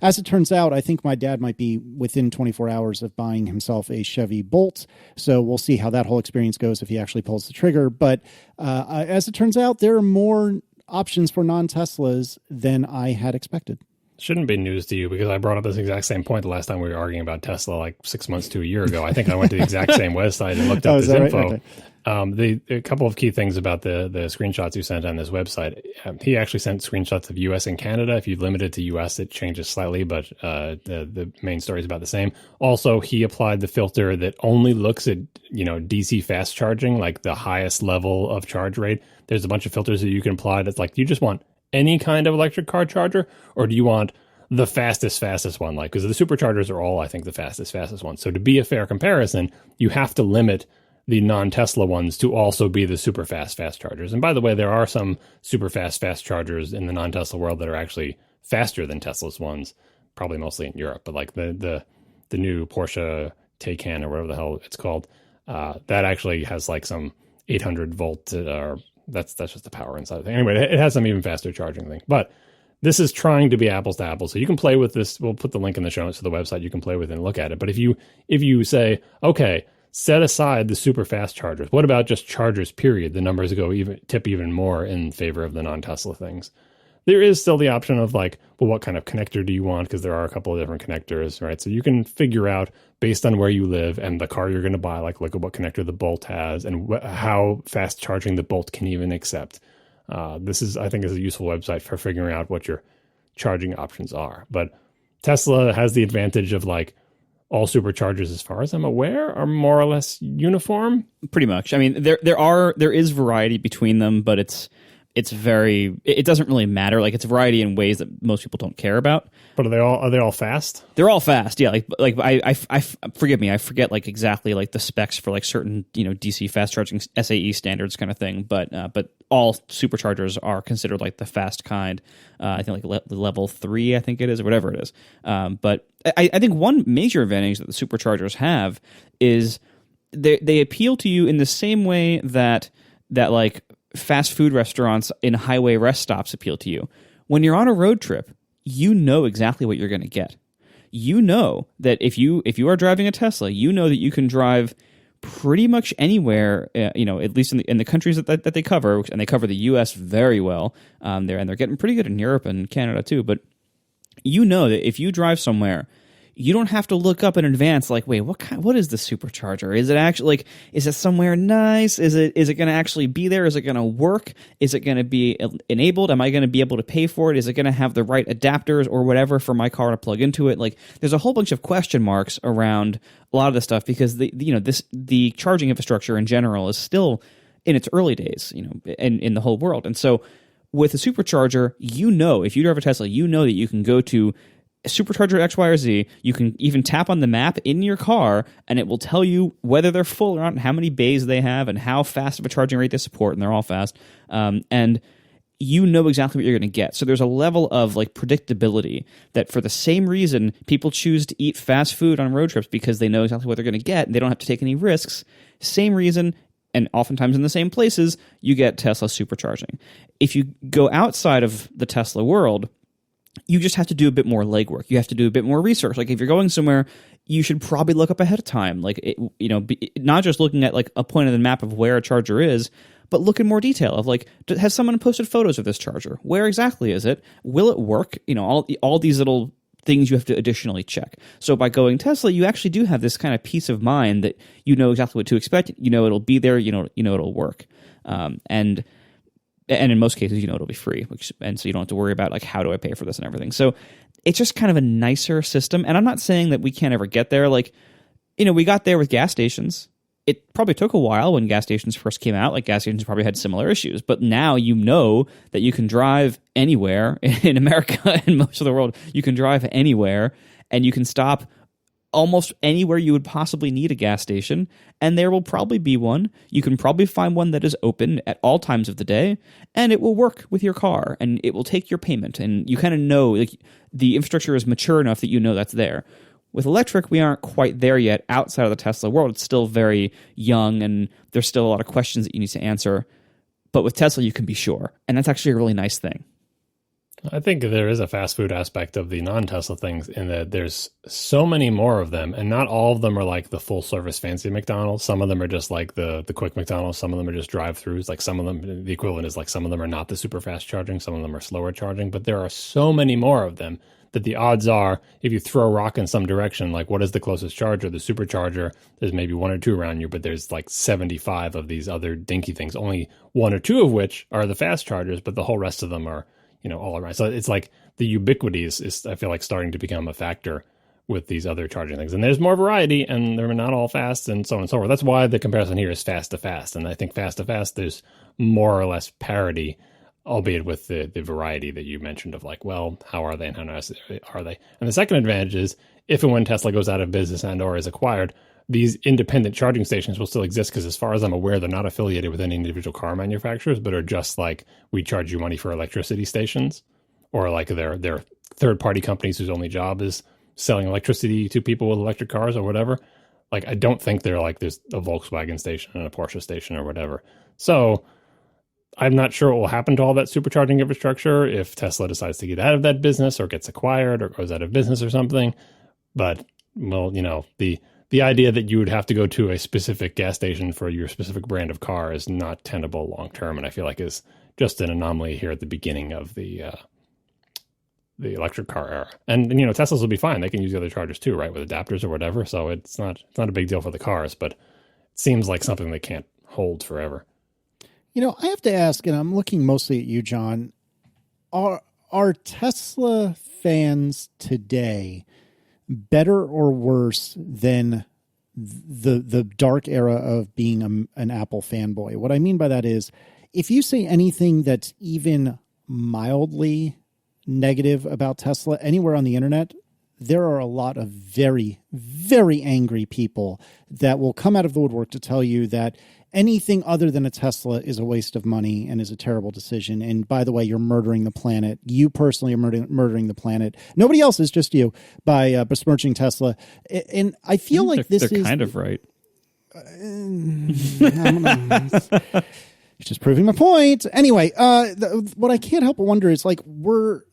[SPEAKER 3] As it turns out, I think my dad might be within 24 hours of buying himself a Chevy Bolt. So we'll see how that whole experience goes if he actually pulls the trigger. But as it turns out, there are more options for non-Teslas than I had expected.
[SPEAKER 1] Shouldn't be news to you because I brought up this exact same point the last time we were arguing about Tesla like 6 months to a year ago. I think I went to the exact same website and looked up this info. Right? Okay. A couple of key things about the screenshots you sent on this website. He actually sent screenshots of U.S. and Canada. If you limit it to U.S., it changes slightly, but the main story is about the same. Also, he applied the filter that only looks at DC fast charging, like the highest level of charge rate. There's a bunch of filters that you can apply that's like, do you just want any kind of electric car charger, or do you want the fastest one? Like, because the superchargers are all, I think, the fastest ones. So to be a fair comparison, you have to limit the non-Tesla ones to also be the super fast chargers. And by the way, there are some super fast chargers in the non-Tesla world that are actually faster than Tesla's ones, probably mostly in Europe. But like the new Porsche Taycan or whatever the hell it's called, that actually has like some 800 volt or that's just the power inside of the thing. Anyway, it has some even faster charging thing. But this is trying to be apples to apples. So you can play with this. We'll put the link in the show notes to the website. You can play with it and look at it. But if you say, okay, set aside the super fast chargers, what about just chargers, period? The numbers tip even more in favor of the non-Tesla things. there is still the option of like, well, what kind of connector do you want? Because there are a couple of different connectors, right? So you can figure out based on where you live and the car you're going to buy, like look at what connector the Bolt has and how fast charging the Bolt can even accept. This is, I think, is a useful website for figuring out what your charging options are. But Tesla has the advantage of like all superchargers, as far as I'm aware, are more or less uniform.
[SPEAKER 2] Pretty much. I mean, there is variety between them, but it doesn't really matter. Like, it's variety in ways that most people don't care about.
[SPEAKER 1] But are they all fast?
[SPEAKER 2] They're all fast. Yeah. Like I forgive me. I forget like exactly like the specs for like certain, DC fast charging SAE standards kind of thing. But all superchargers are considered like the fast kind. I think like level 3, I think it is, or whatever it is. But I think one major advantage that the superchargers have is they appeal to you in the same way that like fast food restaurants in highway rest stops appeal to you. When you're on a road trip, you know exactly what you're going to get. You know that if you are driving a Tesla, you know that you can drive pretty much anywhere, at least in the countries that they cover, and they cover the U.S. very well. They're getting pretty good in Europe and Canada too. But you know that if you drive somewhere, you don't have to look up in advance like, wait, what is the supercharger? Is it actually like, is it somewhere nice? Is it going to actually be there? Is it going to work? Is it going to be enabled? Am I going to be able to pay for it? Is it going to have the right adapters or whatever for my car to plug into it? Like, there's a whole bunch of question marks around a lot of this stuff because the charging infrastructure in general is still in its early days, in the whole world. And so with a supercharger, if you drive a Tesla, you know that you can go to supercharger X, Y, or Z. You can even tap on the map in your car, and it will tell you whether they're full or not, and how many bays they have, and how fast of a charging rate they support, and they're all fast. And you know exactly what you're going to get. So there's a level of like predictability that for the same reason people choose to eat fast food on road trips because they know exactly what they're going to get, and they don't have to take any risks. Same reason, and oftentimes in the same places, you get Tesla supercharging. If you go outside of the Tesla world, you just have to do a bit more legwork. You have to do a bit more research. Like if you're going somewhere, you should probably look up ahead of time. Like, not just looking at like a point on the map of where a charger is, but look in more detail of like, has someone posted photos of this charger? Where exactly is it? Will it work? All these little things you have to additionally check. So by going Tesla, you actually do have this kind of peace of mind that you know exactly what to expect. It'll be there. It'll work. And in most cases, it'll be free, and so you don't have to worry about like, how do I pay for this and everything. So it's just kind of a nicer system. And I'm not saying that we can't ever get there. Like, we got there with gas stations. It probably took a while when gas stations first came out. Like, gas stations probably had similar issues, but now you know that you can drive anywhere in America and most of the world. You can drive anywhere, and you can stop almost anywhere you would possibly need a gas station, and there will probably be one. You can probably find one that is open at all times of the day, and it will work with your car, and it will take your payment, and you kind of know like the infrastructure is mature enough that you know that's there. With electric, we aren't quite there yet outside of the Tesla world. It's still very young, and there's still a lot of questions that you need to answer. But with Tesla, you can be sure, and that's actually a really nice thing.
[SPEAKER 1] I think there is a fast food aspect of the non-Tesla things in that there's so many more of them, and not all of them are like the full-service fancy McDonald's. Some of them are just like the quick McDonald's. Some of them are just drive-thrus. Like some of them, the equivalent is like some of them are not the super fast charging. Some of them are slower charging. But there are so many more of them that the odds are, if you throw a rock in some direction, like what is the closest charger? The supercharger, there's maybe one or two around you, but there's like 75 of these other dinky things, only one or two of which are the fast chargers, but the whole rest of them are all around. So it's like the ubiquity is, I feel like, starting to become a factor with these other charging things. And there's more variety, and they're not all fast, and so on and so forth. That's why the comparison here is fast to fast. And I think fast to fast, there's more or less parity, albeit with the variety that you mentioned of like, well, how are they and how nice are they? And the second advantage is if and when Tesla goes out of business and or is acquired, these independent charging stations will still exist because as far as I'm aware, they're not affiliated with any individual car manufacturers, but are just like, we charge you money for electricity stations, or like they're third-party companies whose only job is selling electricity to people with electric cars or whatever. Like, I don't think they're like there's a Volkswagen station and a Porsche station or whatever. So I'm not sure what will happen to all that supercharging infrastructure if Tesla decides to get out of that business or gets acquired or goes out of business or something. But, well, the idea that you would have to go to a specific gas station for your specific brand of car is not tenable long term, and I feel like is just an anomaly here at the beginning of the the electric car era. And Teslas will be fine. They can use the other chargers too, right, with adapters or whatever. So it's not a big deal for the cars, but it seems like something they can't hold forever.
[SPEAKER 3] I have to ask, and I'm looking mostly at you, John. Are Tesla fans today better or worse than the dark era of being an Apple fanboy? What I mean by that is, if you say anything that's even mildly negative about Tesla anywhere on the internet, there are a lot of very, very angry people that will come out of the woodwork to tell you that anything other than a Tesla is a waste of money and is a terrible decision. And by the way, you're murdering the planet. You personally are murdering the planet. Nobody else is, just you, by besmirching Tesla. And I feel like they're
[SPEAKER 2] kind of right.
[SPEAKER 3] Just proving my point. Anyway, what I can't help but wonder is, like, were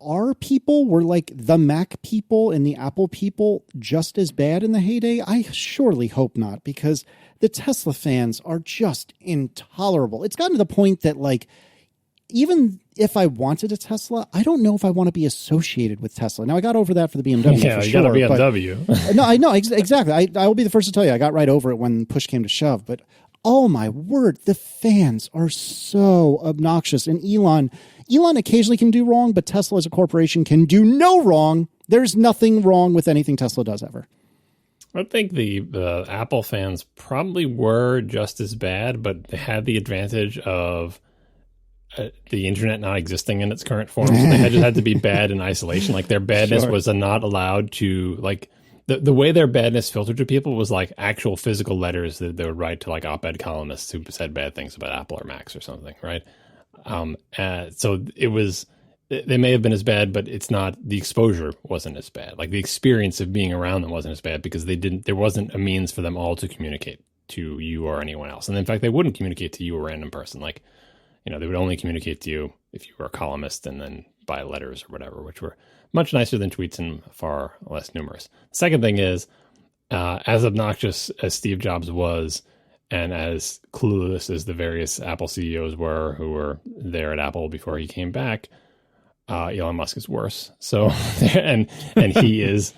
[SPEAKER 3] our people, were like the Mac people and the Apple people just as bad in the heyday? I surely hope not, because the Tesla fans are just intolerable. It's gotten to the point that, like, even if I wanted a Tesla, I don't know if I want to be associated with Tesla. Now, I got over that for the BMW.
[SPEAKER 1] Yeah,
[SPEAKER 3] for
[SPEAKER 1] you
[SPEAKER 3] sure,
[SPEAKER 1] got a BMW.
[SPEAKER 3] No, I know exactly. I will be the first to tell you, I got right over it when push came to shove. But oh my word, the fans are so obnoxious. And Elon occasionally can do wrong, but Tesla as a corporation can do no wrong. There's nothing wrong with anything Tesla does ever.
[SPEAKER 1] I think the Apple fans probably were just as bad, but they had the advantage of the internet not existing in its current form. So they just had to be bad in isolation. Like, their badness was not allowed to, like, the way their badness filtered to people was like actual physical letters that they would write to, like, op-ed columnists who said bad things about Apple or Macs or something, right? So it was, they may have been as bad, but it's not, the exposure wasn't as bad. Like, the experience of being around them wasn't as bad because there wasn't a means for them all to communicate to you or anyone else. And in fact, they wouldn't communicate to you, a random person. Like, they would only communicate to you if you were a columnist, and then by letters or whatever, which were much nicer than tweets and far less numerous. Second thing is, as obnoxious as Steve Jobs was, and as clueless as the various Apple CEOs were who were there at Apple before he came back, Elon Musk is worse. So, and he is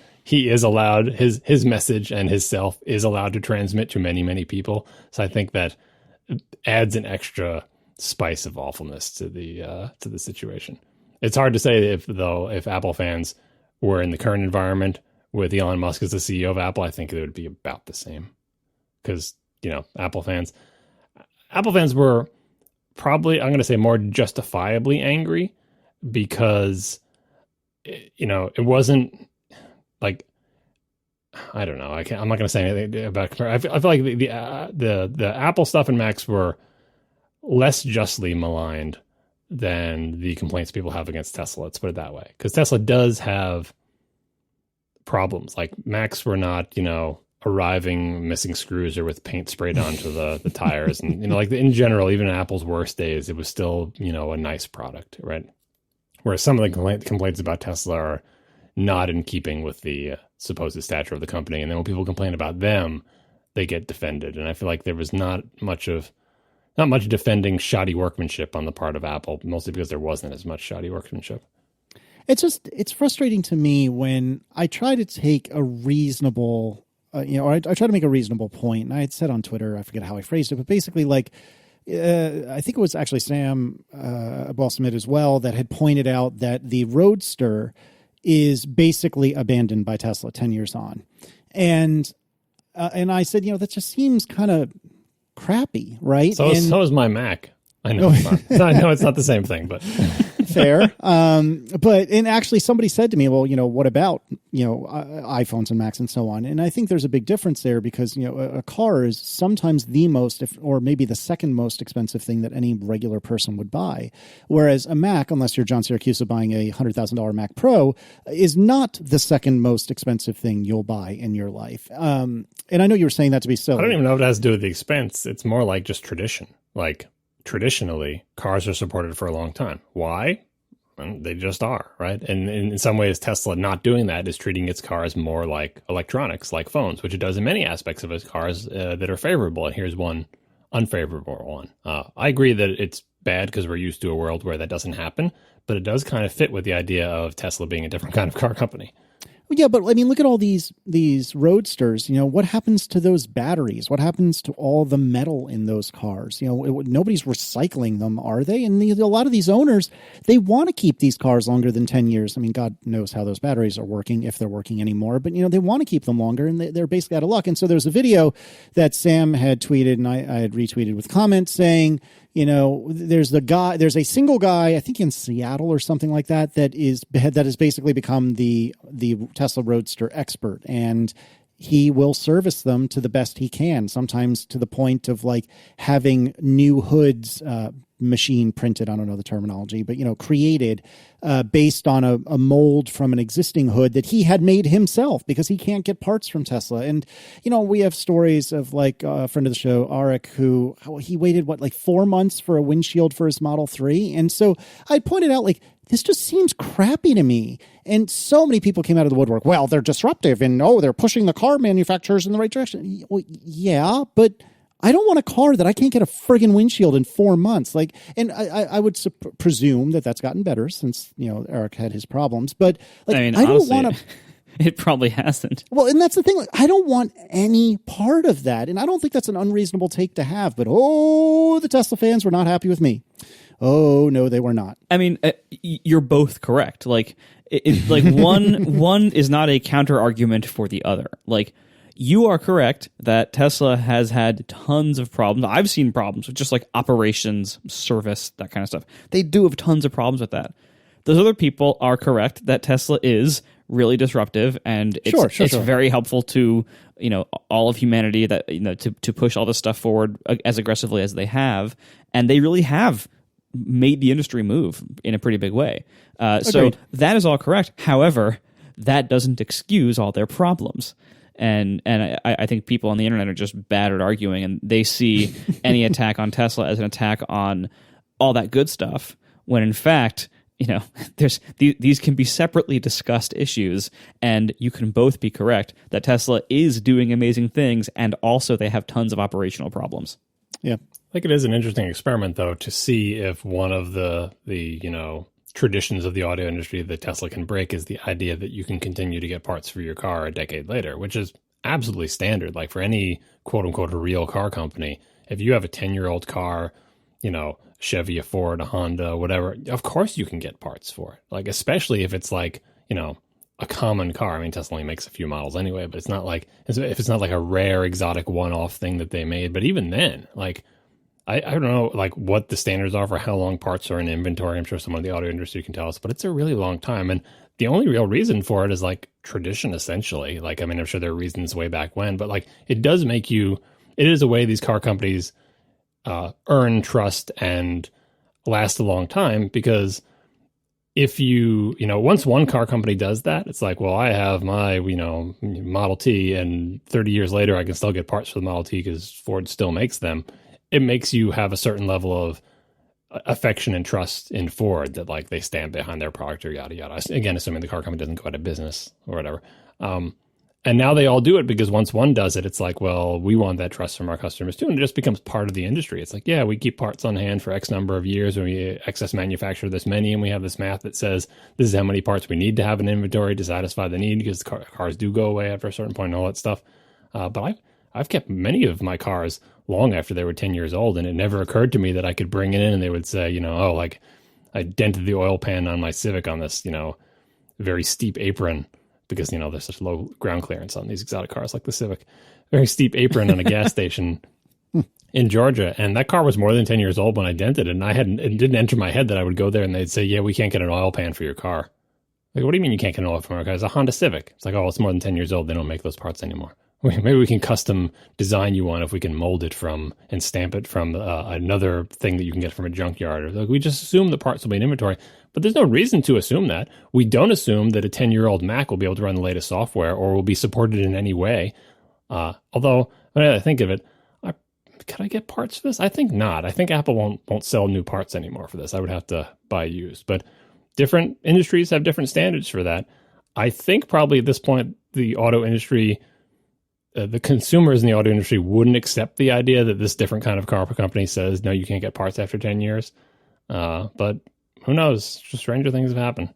[SPEAKER 1] allowed, his message and his self is allowed to transmit to many, many people. So I think that adds an extra spice of awfulness to the situation. It's hard to say if Apple fans were in the current environment with Elon Musk as the CEO of Apple. I think it would be about the same, because Apple fans were probably, I'm going to say, more justifiably angry, because it wasn't like, I don't know. I'm not going to say anything about. I feel like the Apple stuff and Macs were less justly maligned than the complaints people have against Tesla. Let's put it that way. Because Tesla does have problems. Like, Macs were not, arriving missing screws or with paint sprayed onto the tires. And, like, in general, even in Apple's worst days, it was still, a nice product, right? Whereas some of the complaints about Tesla are not in keeping with the supposed stature of the company. And then when people complain about them, they get defended. And I feel like there was not much defending shoddy workmanship on the part of Apple, mostly because there wasn't as much shoddy workmanship.
[SPEAKER 3] It's frustrating to me when I try to take a reasonable, I try to make a reasonable point. And I had said on Twitter, I forget how I phrased it, but basically, like, I think it was actually Sam Ball-Smith as well that had pointed out that the Roadster is basically abandoned by Tesla 10 years on. And I said, that just seems kind of crappy, right?
[SPEAKER 1] So is my Mac. I know it's not. I know it's not the same thing, but
[SPEAKER 3] fair. And actually, somebody said to me, "Well, what about iPhones and Macs and so on?" And I think there's a big difference there, because a car is sometimes the most, or maybe the second most expensive thing that any regular person would buy, whereas a Mac, unless you're John Syracuse buying a $100,000 Mac Pro, is not the second most expensive thing you'll buy in your life. And I know you were saying that to be silly.
[SPEAKER 1] I don't even know if it has to do with the expense. It's more like just tradition. Like, traditionally, cars are supported for a long time. Why? Well, they just are, right? And in some ways, Tesla not doing that is treating its cars more like electronics, like phones, which it does in many aspects of its cars that are favorable. And here's one unfavorable one. I agree that it's bad because we're used to a world where that doesn't happen. but it does kind of fit with the idea of Tesla being a different kind of car company.
[SPEAKER 3] Yeah, but I mean, look at all these roadsters. You know, what happens to those batteries? What happens to all the metal in those cars? You know, nobody's recycling them, are they? And a lot of these owners, they want to keep these cars longer than 10 years. I mean, God knows how those batteries are working, if they're working anymore. But, you know, they want to keep them longer, and they're basically out of luck. And so there's a video that Sam had tweeted, and I had retweeted with comments saying, you know, there's a single guy, I think in Seattle or something like that, that has basically become the Tesla Roadster expert, and he will service them to the best he can, sometimes to the point of like having new hoods machine printed, I don't know the terminology, but, you know, created based on a mold from an existing hood that he had made himself because he can't get parts from Tesla. And, you know, we have stories of like a friend of the show, Arik, who he waited, 4 months for a windshield for his Model 3. And so I pointed out, like, this just seems crappy to me. And so many people came out of the woodwork. Well, they're disruptive and, they're pushing the car manufacturers in the right direction. Well, yeah, but I don't want a car that I can't get a friggin' windshield in 4 months. Like, and I would presume that that's gotten better since, you know, Arik had his problems. But like, I mean, I don't want to.
[SPEAKER 2] It probably hasn't.
[SPEAKER 3] Well, and that's the thing. Like, I don't want any part of that. And I don't think that's an unreasonable take to have. But, the Tesla fans were not happy with me. Oh, no, they were not.
[SPEAKER 2] I mean, you're both correct. Like, like one is not a counter argument for the other. Like, you are correct that Tesla has had tons of problems. I've seen problems with just like operations, service, that kind of stuff. They do have tons of problems with that. Those other people are correct that Tesla is really disruptive, and it's very helpful to, you know, all of humanity, that, you know, to push all this stuff forward as aggressively as they have, and they really have made the industry move in a pretty big way. So that is all correct. However, that doesn't excuse all their problems. And I think people on the internet are just bad at arguing, and they see any attack on Tesla as an attack on all that good stuff, when in fact, you know, these can be separately discussed issues, and you can both be correct that Tesla is doing amazing things, and also they have tons of operational problems.
[SPEAKER 3] Yeah.
[SPEAKER 1] I think it is an interesting experiment, though, to see if one of the you know, traditions of the auto industry that Tesla can break is the idea that you can continue to get parts for your car a decade later, which is absolutely standard. Like, for any quote unquote real car company, if you have a 10-year-old car, you know, Chevy, a Ford, a Honda, whatever, of course you can get parts for it. Like, especially if it's like, you know, a common car. I mean, Tesla only makes a few models anyway, but it's not like, if it's not like a rare exotic one-off thing that they made. But even then, like, I don't know, like, what the standards are for how long parts are in inventory. I'm sure someone in the auto industry can tell us, but it's a really long time. And the only real reason for it is like tradition, essentially. Like, I mean, I'm sure there are reasons way back when, but like, it does make you, it is a way these car companies earn trust and last a long time, because if you know, once one car company does that, it's like, well, I have my, you know, Model T, and 30 years later, I can still get parts for the Model T because Ford still makes them. It makes you have a certain level of affection and trust in Ford that, like, they stand behind their product or yada, yada. Again, assuming the car company doesn't go out of business or whatever. And now they all do it because once one does it, it's like, well, we want that trust from our customers too. And it just becomes part of the industry. It's like, yeah, we keep parts on hand for X number of years, and we excess manufacture this many, and we have this math that says this is how many parts we need to have in inventory to satisfy the need, because cars do go away after a certain point and all that stuff. But I've kept many of my cars long after they were 10 years old, and it never occurred to me that I could bring it in and they would say, you know, oh, like, I dented the oil pan on my Civic on this, you know, very steep apron, because, you know, there's such low ground clearance on these exotic cars like the Civic. Very steep apron on a gas station in Georgia, and that car was more than 10 years old when I dented it, and it didn't enter my head that I would go there and they'd say, yeah, we can't get an oil pan for your car. Like, what do you mean you can't get an oil pan for my car? It's a Honda Civic. It's like, oh, it's more than 10 years old. They don't make those parts anymore. Maybe we can custom design you one if we can mold it from and stamp it from another thing that you can get from a junkyard. Or, like, we just assume the parts will be in inventory, but there's no reason to assume that. We don't assume that a 10-year-old Mac will be able to run the latest software or will be supported in any way. Although, when I think of it, could I get parts for this? I think not. I think Apple won't sell new parts anymore for this. I would have to buy used. But different industries have different standards for that. I think probably at this point, the auto industry, the consumers in the auto industry wouldn't accept the idea that this different kind of car company says, no, you can't get parts after 10 years. But who knows? Just stranger things have happened.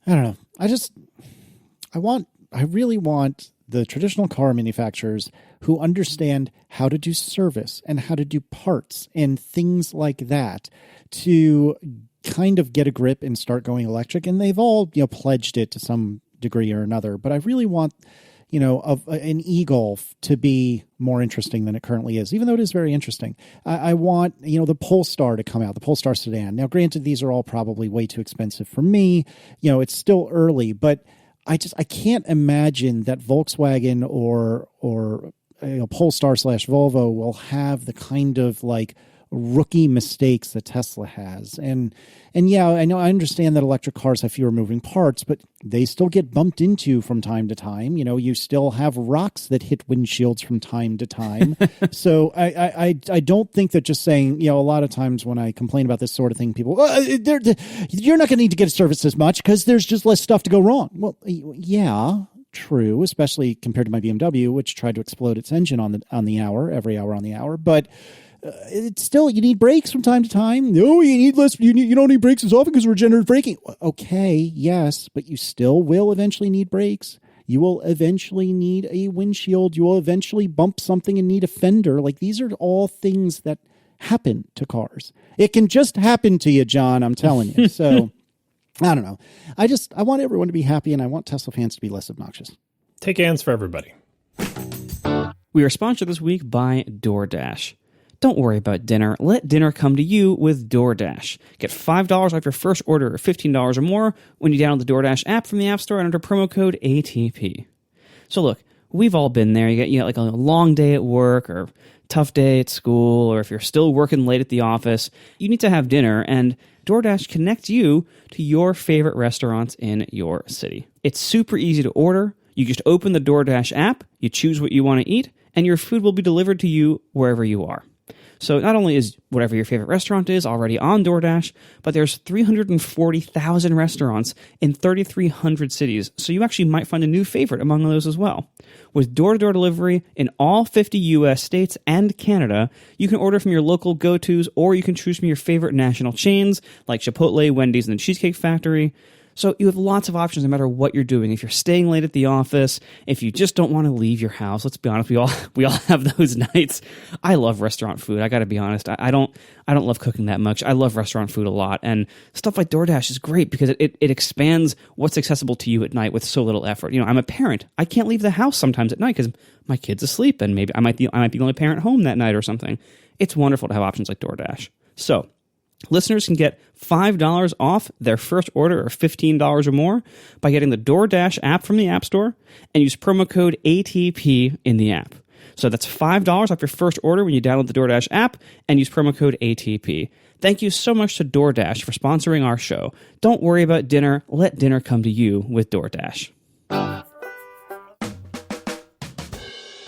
[SPEAKER 3] I don't know. I really want the traditional car manufacturers who understand how to do service and how to do parts and things like that to kind of get a grip and start going electric. And they've all, pledged it to some degree or another. But I really want, an e-Golf to be more interesting than it currently is, even though it is very interesting. I want, the Polestar to come out, the Polestar sedan. Now, granted, these are all probably way too expensive for me. It's still early, but I can't imagine that Volkswagen or Polestar / Volvo will have the kind of rookie mistakes that Tesla has. And yeah, I understand that electric cars have fewer moving parts, but they still get bumped into from time to time. You still have rocks that hit windshields from time to time. So I don't think that just saying, a lot of times when I complain about this sort of thing, people, you're not going to need to get it serviced as much because there's just less stuff to go wrong. Well, yeah. True, especially compared to my BMW, which tried to explode its engine every hour on the hour. But it's still, you need brakes from time to time. No, you need less. You don't need brakes as often because regenerative braking. Okay, yes, but you still will eventually need brakes. You will eventually need a windshield. You will eventually bump something and need a fender. These are all things that happen to cars. It can just happen to you, John. I'm telling you. So. I don't know. I want everyone to be happy, and I want Tesla fans to be less obnoxious.
[SPEAKER 1] Take hands for everybody.
[SPEAKER 2] We are sponsored this week by DoorDash. Don't worry about dinner. Let dinner come to you with DoorDash. Get $5 off your first order of $15 or more when you download the DoorDash app from the App Store and enter promo code ATP. So look, we've all been there. You get a long day at work or tough day at school, or if you're still working late at the office, you need to have dinner, and DoorDash connects you to your favorite restaurants in your city. It's super easy to order. You just open the DoorDash app, you choose what you want to eat, and your food will be delivered to you wherever you are. So not only is whatever your favorite restaurant is already on DoorDash, but there's 340,000 restaurants in 3,300 cities, so you actually might find a new favorite among those as well. With door-to-door delivery in all 50 U.S. states and Canada, you can order from your local go-tos, or you can choose from your favorite national chains like Chipotle, Wendy's, and the Cheesecake Factory. So you have lots of options no matter what you're doing. If you're staying late at the office, if you just don't want to leave your house, let's be honest, we all have those nights. I love restaurant food. I got to be honest. I don't love cooking that much. I love restaurant food a lot, and stuff like DoorDash is great because it expands what's accessible to you at night with so little effort. I'm a parent. I can't leave the house sometimes at night because my kid's asleep, and maybe I might be the only parent home that night or something. It's wonderful to have options like DoorDash. So listeners can get $5 off their first order of $15 or more by getting the DoorDash app from the App Store and use promo code ATP in the app. So that's $5 off your first order when you download the DoorDash app and use promo code ATP. Thank you so much to DoorDash for sponsoring our show. Don't worry about dinner. Let dinner come to you with DoorDash.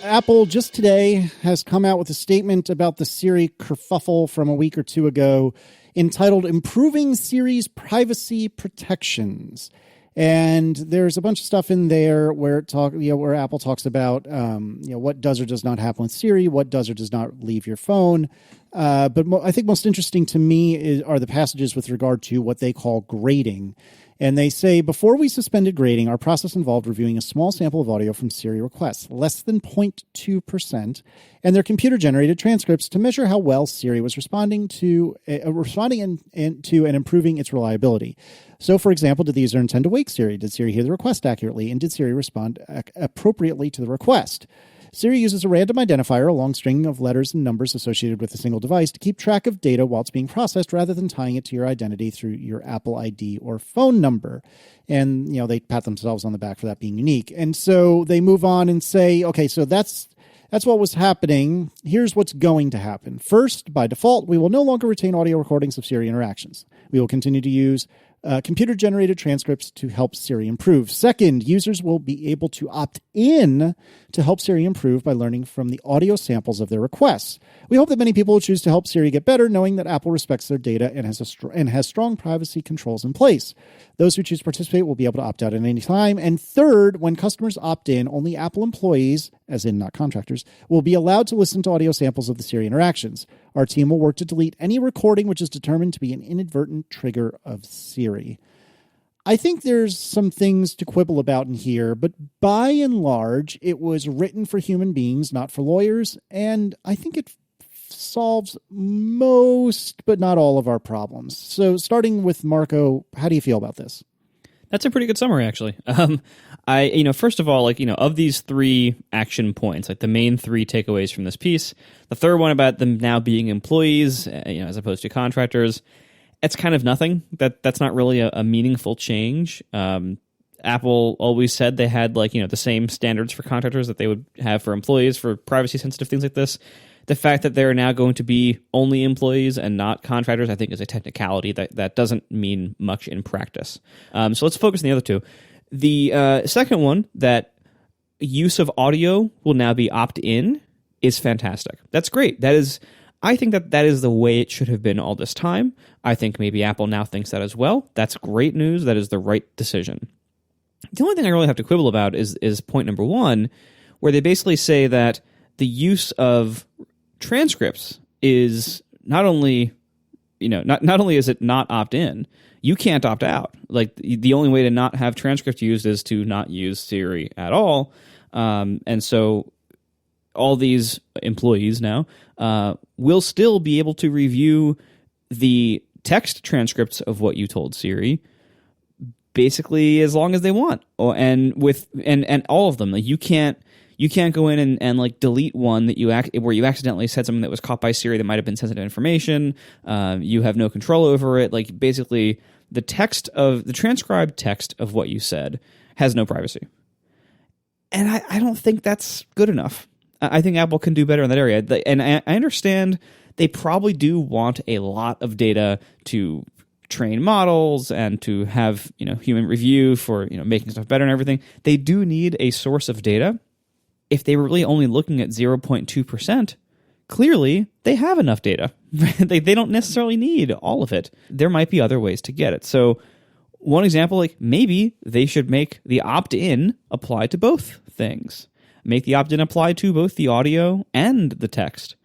[SPEAKER 3] Apple just today has come out with a statement about the Siri kerfuffle from a week or two ago entitled Improving Siri's Privacy Protections. And there's a bunch of stuff in there where where Apple talks about what does or does not happen with Siri, what does or does not leave your phone. But I think most interesting to me are the passages with regard to what they call grading. And they say, before we suspended grading, our process involved reviewing a small sample of audio from Siri requests, less than 0.2%, and their computer-generated transcripts to measure how well Siri was responding and improving its reliability. So, for example, did the user intend to wake Siri? Did Siri hear the request accurately? And did Siri respond appropriately to the request? Siri uses a random identifier, a long string of letters and numbers associated with a single device, to keep track of data while it's being processed rather than tying it to your identity through your Apple ID or phone number. And, they pat themselves on the back for that being unique. And so they move on and say, okay, so that's what was happening. Here's what's going to happen. First, by default, we will no longer retain audio recordings of Siri interactions. We will continue to use computer-generated transcripts to help Siri improve. Second, users will be able to opt in to help Siri improve by learning from the audio samples of their requests. We hope that many people will choose to help Siri get better, knowing that Apple respects their data and has strong privacy controls in place. Those who choose to participate will be able to opt out at any time. And third, when customers opt in, only Apple employees, as in not contractors, will be allowed to listen to audio samples of the Siri interactions. Our team will work to delete any recording which is determined to be an inadvertent trigger of Siri. I think there's some things to quibble about in here, but by and large, it was written for human beings, not for lawyers, and I think it solves most, but not all of our problems. So starting with Marco, how do you feel about this?
[SPEAKER 2] That's a pretty good summary, actually. First of all, of these 3 action points, like the main 3 takeaways from this piece, the third one about them now being employees, as opposed to contractors, it's kind of nothing. That's not really a meaningful change. Apple always said they had the same standards for contractors that they would have for employees for privacy sensitive things like this. The fact that they're now going to be only employees and not contractors, I think, is a technicality that doesn't mean much in practice. So let's focus on the other 2. The second one, that use of audio will now be opt-in, is fantastic. That's great. I think that is the way it should have been all this time. I think maybe Apple now thinks that as well. That's great news. That is the right decision. The only thing I really have to quibble about is point number 1, where they basically say that the use of transcripts is not only is it not opt-in, you can't opt out. The only way to not have transcript used is to not use Siri at all. And so all these employees now will still be able to review the text transcripts of what you told Siri, basically as long as they want, and all of them. You can't go in and delete one where you accidentally said something that was caught by Siri that might have been sensitive information. You have no control over it. Basically, the transcribed text of what you said has no privacy, and I don't think that's good enough. I think Apple can do better in that area. And I understand they probably do want a lot of data to train models and to have human review for making stuff better and everything. They do need a source of data. If they were really only looking at 0.2%, clearly they have enough data. They don't necessarily need all of it. There might be other ways to get it. So one example, maybe they should make the opt-in apply to both things. Make the opt-in apply to both the audio and the text.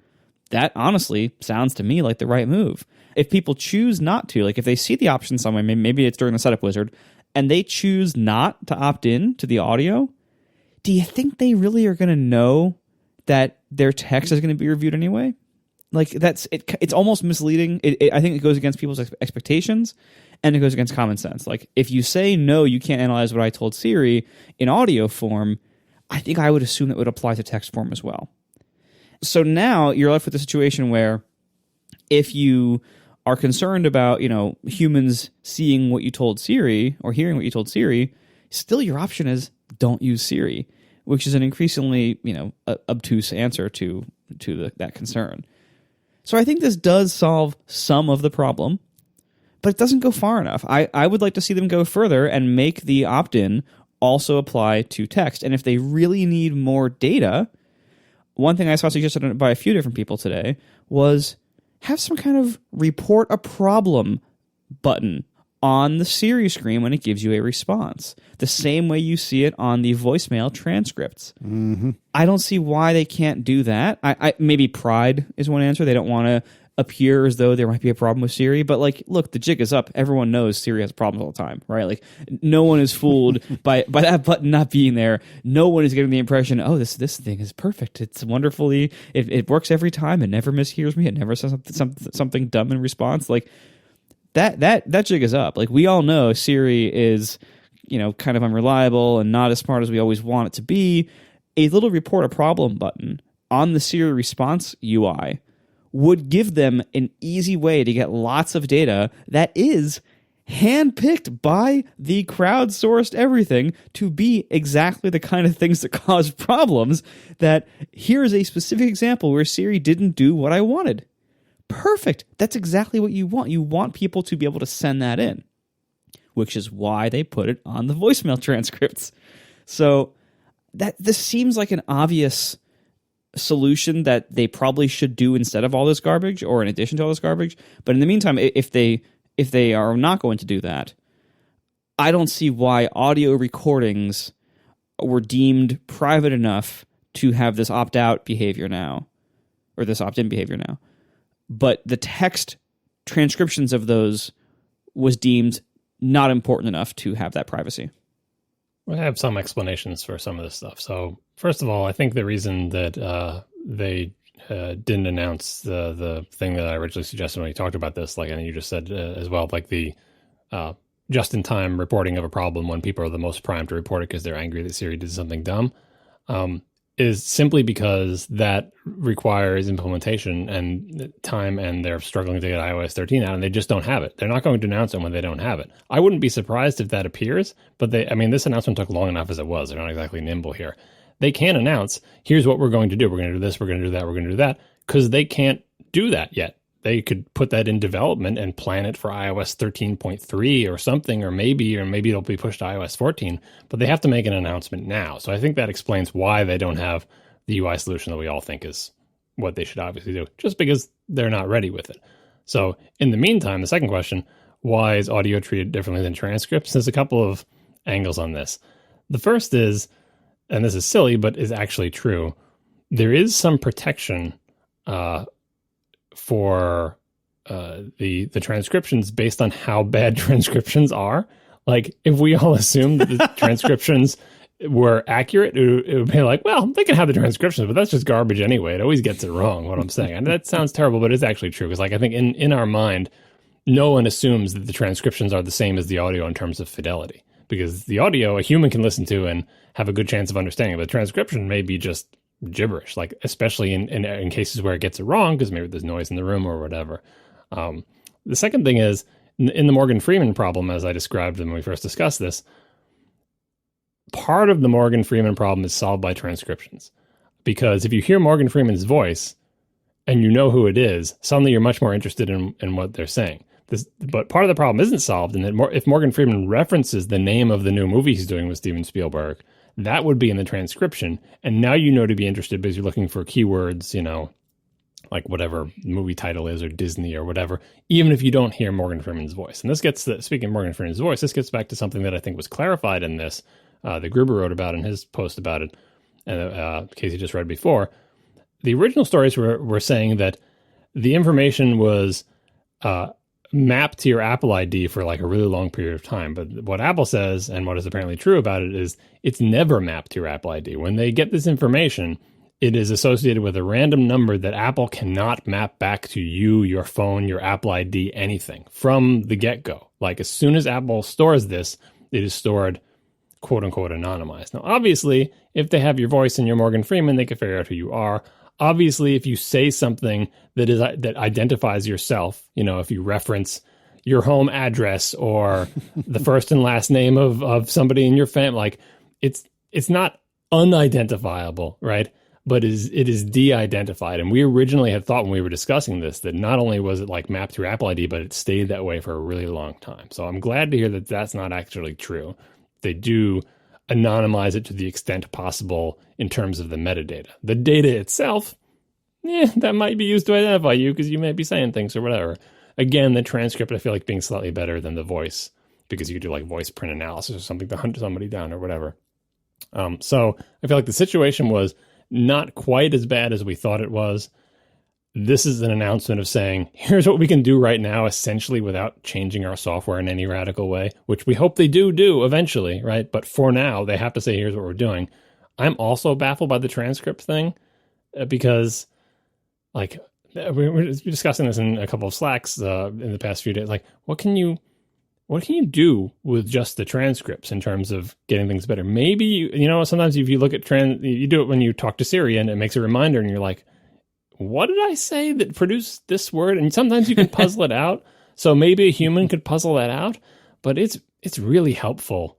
[SPEAKER 2] That honestly sounds to me like the right move. If people choose not to, if they see the option somewhere, maybe it's during the setup wizard, and they choose not to opt in to the audio, do you think they really are going to know that their text is going to be reviewed anyway? It's almost misleading. I think it goes against people's expectations, and it goes against common sense. If you say, no, you can't analyze what I told Siri in audio form, I think I would assume that would apply to text form as well. So now you're left with a situation where if you are concerned about, humans seeing what you told Siri or hearing what you told Siri, still your option is don't use Siri, which is an increasingly, obtuse answer to that concern. So I think this does solve some of the problem, but it doesn't go far enough. I would like to see them go further and make the opt-in also apply to text. And if they really need more data, one thing I saw suggested by a few different people today was have some kind of report a problem button on the Siri screen when it gives you a response, the same way you see it on the voicemail transcripts. Mm-hmm. I don't see why they can't do that. I maybe pride is one answer. They don't want to appear as though there might be a problem with Siri, but look, the jig is up. Everyone knows Siri has problems all the time, right? No one is fooled by that button not being there. No one is getting the impression, oh, this thing is perfect. It's wonderfully, it works every time. It never mishears me. It never says something dumb in response. That jig is up. We all know Siri is, kind of unreliable and not as smart as we always want it to be. A little report a problem button on the Siri response UI would give them an easy way to get lots of data that is handpicked by the crowdsourced everything to be exactly the kind of things that cause problems. That here's a specific example where Siri didn't do what I wanted. Perfect. That's exactly what you want. You want people to be able to send that in, which is why they put it on the voicemail transcripts. So this seems like an obvious solution that they probably should do instead of all this garbage or in addition to all this garbage. But in the meantime, if they are not going to do that, I don't see why audio recordings were deemed private enough to have this opt-out behavior now, or this opt-in behavior now. but the text transcriptions of those was deemed not important enough to have that privacy.
[SPEAKER 1] I have some explanations for some of this stuff. So first of all, I think the reason that they didn't announce the thing that I originally suggested when we talked about this, like, and you just said as well, like the just-in-time reporting of a problem when people are the most primed to report it because they're angry that Siri did something dumb, is simply because that requires implementation and time, and they're struggling to get iOS 13 out, and they just don't have it. They're not going to announce it when they don't have it. I wouldn't be surprised if that appears, but this announcement took long enough as it was. They're not exactly nimble here. They can announce, here's what we're going to do. We're going to do this, we're going to do that, we're going to do that, because they can't do that yet. They could put that in development and plan it for iOS 13.3 or something, or maybe it'll be pushed to iOS 14, but they have to make an announcement now. So I think that explains why they don't have the UI solution that we all think is what they should obviously do, just because they're not ready with it. So in the meantime, the second question, why is audio treated differently than transcripts? There's a couple of angles on this. The first is, and this is silly, but is actually true, there is some protection for the transcriptions based on how bad transcriptions are. Like, if we all assume that the transcriptions were accurate, it would be like, well, they can have the transcriptions, but that's just garbage anyway. It always gets it wrong, what I'm saying. And that sounds terrible, but it's actually true. Because, like, I think in our mind, no one assumes that the transcriptions are the same as the audio in terms of fidelity. Because the audio, a human can listen to and have a good chance of understanding, but the transcription may be just gibberish, like, especially in cases where it gets it wrong, because maybe there's noise in the room or whatever. The second thing is, in the Morgan Freeman problem, as I described when we first discussed this, part of the Morgan Freeman problem is solved by transcriptions. Because if you hear Morgan Freeman's voice and you know who it is, suddenly you're much more interested in what they're saying. But part of the problem isn't solved, and that if Morgan Freeman references the name of the new movie he's doing with Steven Spielberg, that would be in the transcription, and now you know to be interested because you're looking for keywords, like whatever movie title is, or Disney or whatever, even if you don't hear Morgan Freeman's voice. And this gets, speaking of Morgan Freeman's voice, this gets back to something that I think was clarified in this, that Gruber wrote about in his post about it, and Casey just read before. The original stories were saying that the information was mapped to your Apple ID for like a really long period of time. But what Apple says, and what is apparently true about it, is it's never mapped to your Apple ID. When they get this information, it is associated with a random number that Apple cannot map back to you, your phone, your Apple ID, anything from the get-go. Like, as soon as Apple stores this, it is stored quote unquote anonymized. Now, obviously, if they have your voice and you're Morgan Freeman, they can figure out who you are. Obviously, if you say something that identifies yourself, if you reference your home address or the first and last name of somebody in your family, like, it's not unidentifiable, right? But it is de-identified. And we originally had thought when we were discussing this that not only was it like mapped through Apple ID, but it stayed that way for a really long time. So I'm glad to hear that that's not actually true. They do anonymize it to the extent possible in terms of the metadata. The data itself, that might be used to identify you because you may be saying things or whatever. Again, the transcript, I feel like being slightly better than the voice, because you could do like voice print analysis or something to hunt somebody down or whatever. So I feel like the situation was not quite as bad as we thought it was. This is an announcement of saying, here's what we can do right now, essentially without changing our software in any radical way, which we hope they do eventually, right? But for now, they have to say, here's what we're doing. I'm also baffled by the transcript thing because, like, we were discussing this in a couple of Slacks in the past few days. Like, what can you do with just the transcripts in terms of getting things better? Maybe, sometimes if you look at you do it when you talk to Siri and it makes a reminder and you're like, what did I say that produced this word? And sometimes you can puzzle it out. So maybe a human could puzzle that out, but it's really helpful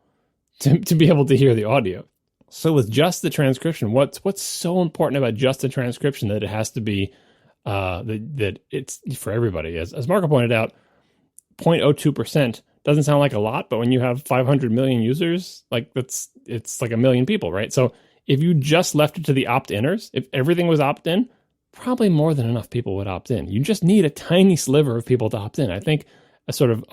[SPEAKER 1] to be able to hear the audio. So with just the transcription, what's so important about just the transcription that it has to be that it's for everybody? As Marco pointed out, 0.02% doesn't sound like a lot, but when you have 500 million users, like it's like a million people, right? So if you just left it to the opt-inners, if everything was opt-in, probably more than enough people would opt in. You just need a tiny sliver of people to opt in. I think a sort of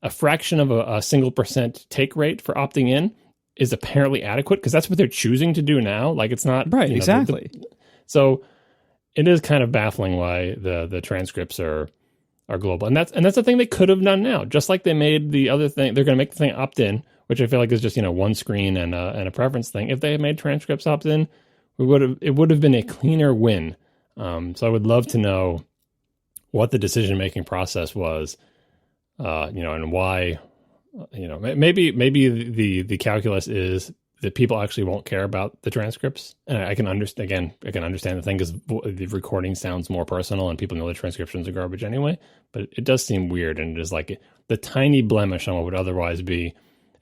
[SPEAKER 1] a fraction of a single percent take rate for opting in is apparently adequate because that's what they're choosing to do now. Like, it's not
[SPEAKER 2] right. Exactly.
[SPEAKER 1] So it is kind of baffling why the transcripts are global. And that's the thing they could have done now. Just like they made the other thing, they're going to make the thing opt-in, which I feel like is just, one screen and a preference thing. If they had made transcripts opt-in, it would have been a cleaner win. So I would love to know what the decision-making process was, and why, maybe the calculus is that people actually won't care about the transcripts. And I can understand the thing because the recording sounds more personal and people know the transcriptions are garbage anyway, but it does seem weird. And it is like the tiny blemish on what would otherwise be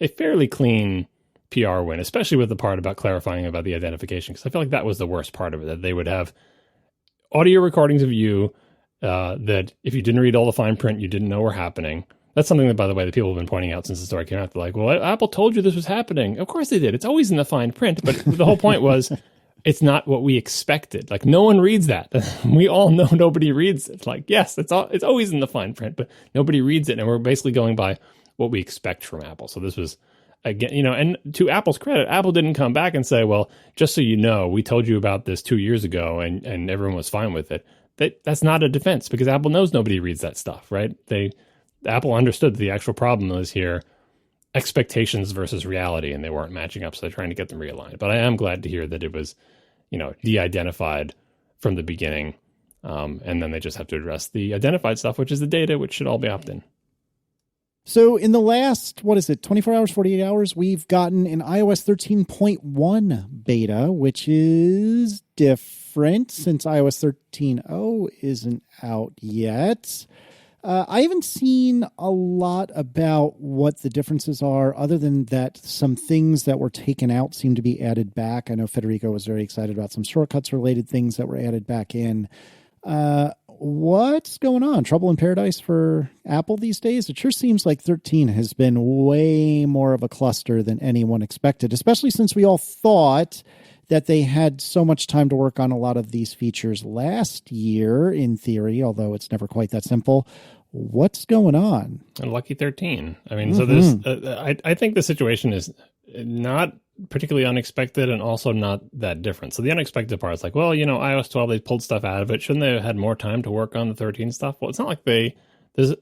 [SPEAKER 1] a fairly clean PR win, especially with the part about clarifying about the identification. Because I feel like that was the worst part of it, that they would have audio recordings of you that if you didn't read all the fine print, you didn't know were happening. That's something that, by the way, that people have been pointing out since the story came out. They're like, well, Apple told you this was happening. Of course they did. It's always in the fine print. But the whole point was it's not what we expected. Like, no one reads that. We all know nobody reads it. Like, yes, it's always in the fine print, but nobody reads it. And we're basically going by what we expect from Apple. So this was, again, and to Apple's credit, Apple didn't come back and say, well, just so you know, we told you about this 2 years ago and everyone was fine with it. That's not a defense because Apple knows nobody reads that stuff, right? Apple understood the actual problem was here, expectations versus reality, and they weren't matching up, so they're trying to get them realigned. But I am glad to hear that it was, de-identified from the beginning, and then they just have to address the identified stuff, which is the data, which should all be opt-in.
[SPEAKER 3] So in the last, 24 hours, 48 hours, we've gotten an iOS 13.1 beta, which is different since iOS 13.0 isn't out yet. I haven't seen a lot about what the differences are, other than that some things that were taken out seem to be added back. I know Federico was very excited about some shortcuts-related things that were added back in. What's going on? Trouble in paradise for Apple these days? It sure seems like 13 has been way more of a cluster than anyone expected, especially since we all thought that they had so much time to work on a lot of these features last year, in theory, although it's never quite that simple. What's going on?
[SPEAKER 1] Lucky 13. I mean, so there's, I think the situation is not particularly unexpected and also not that different. So the unexpected part is like, well, iOS 12, they pulled stuff out of it. Shouldn't they have had more time to work on the 13 stuff? Well, it's not like there's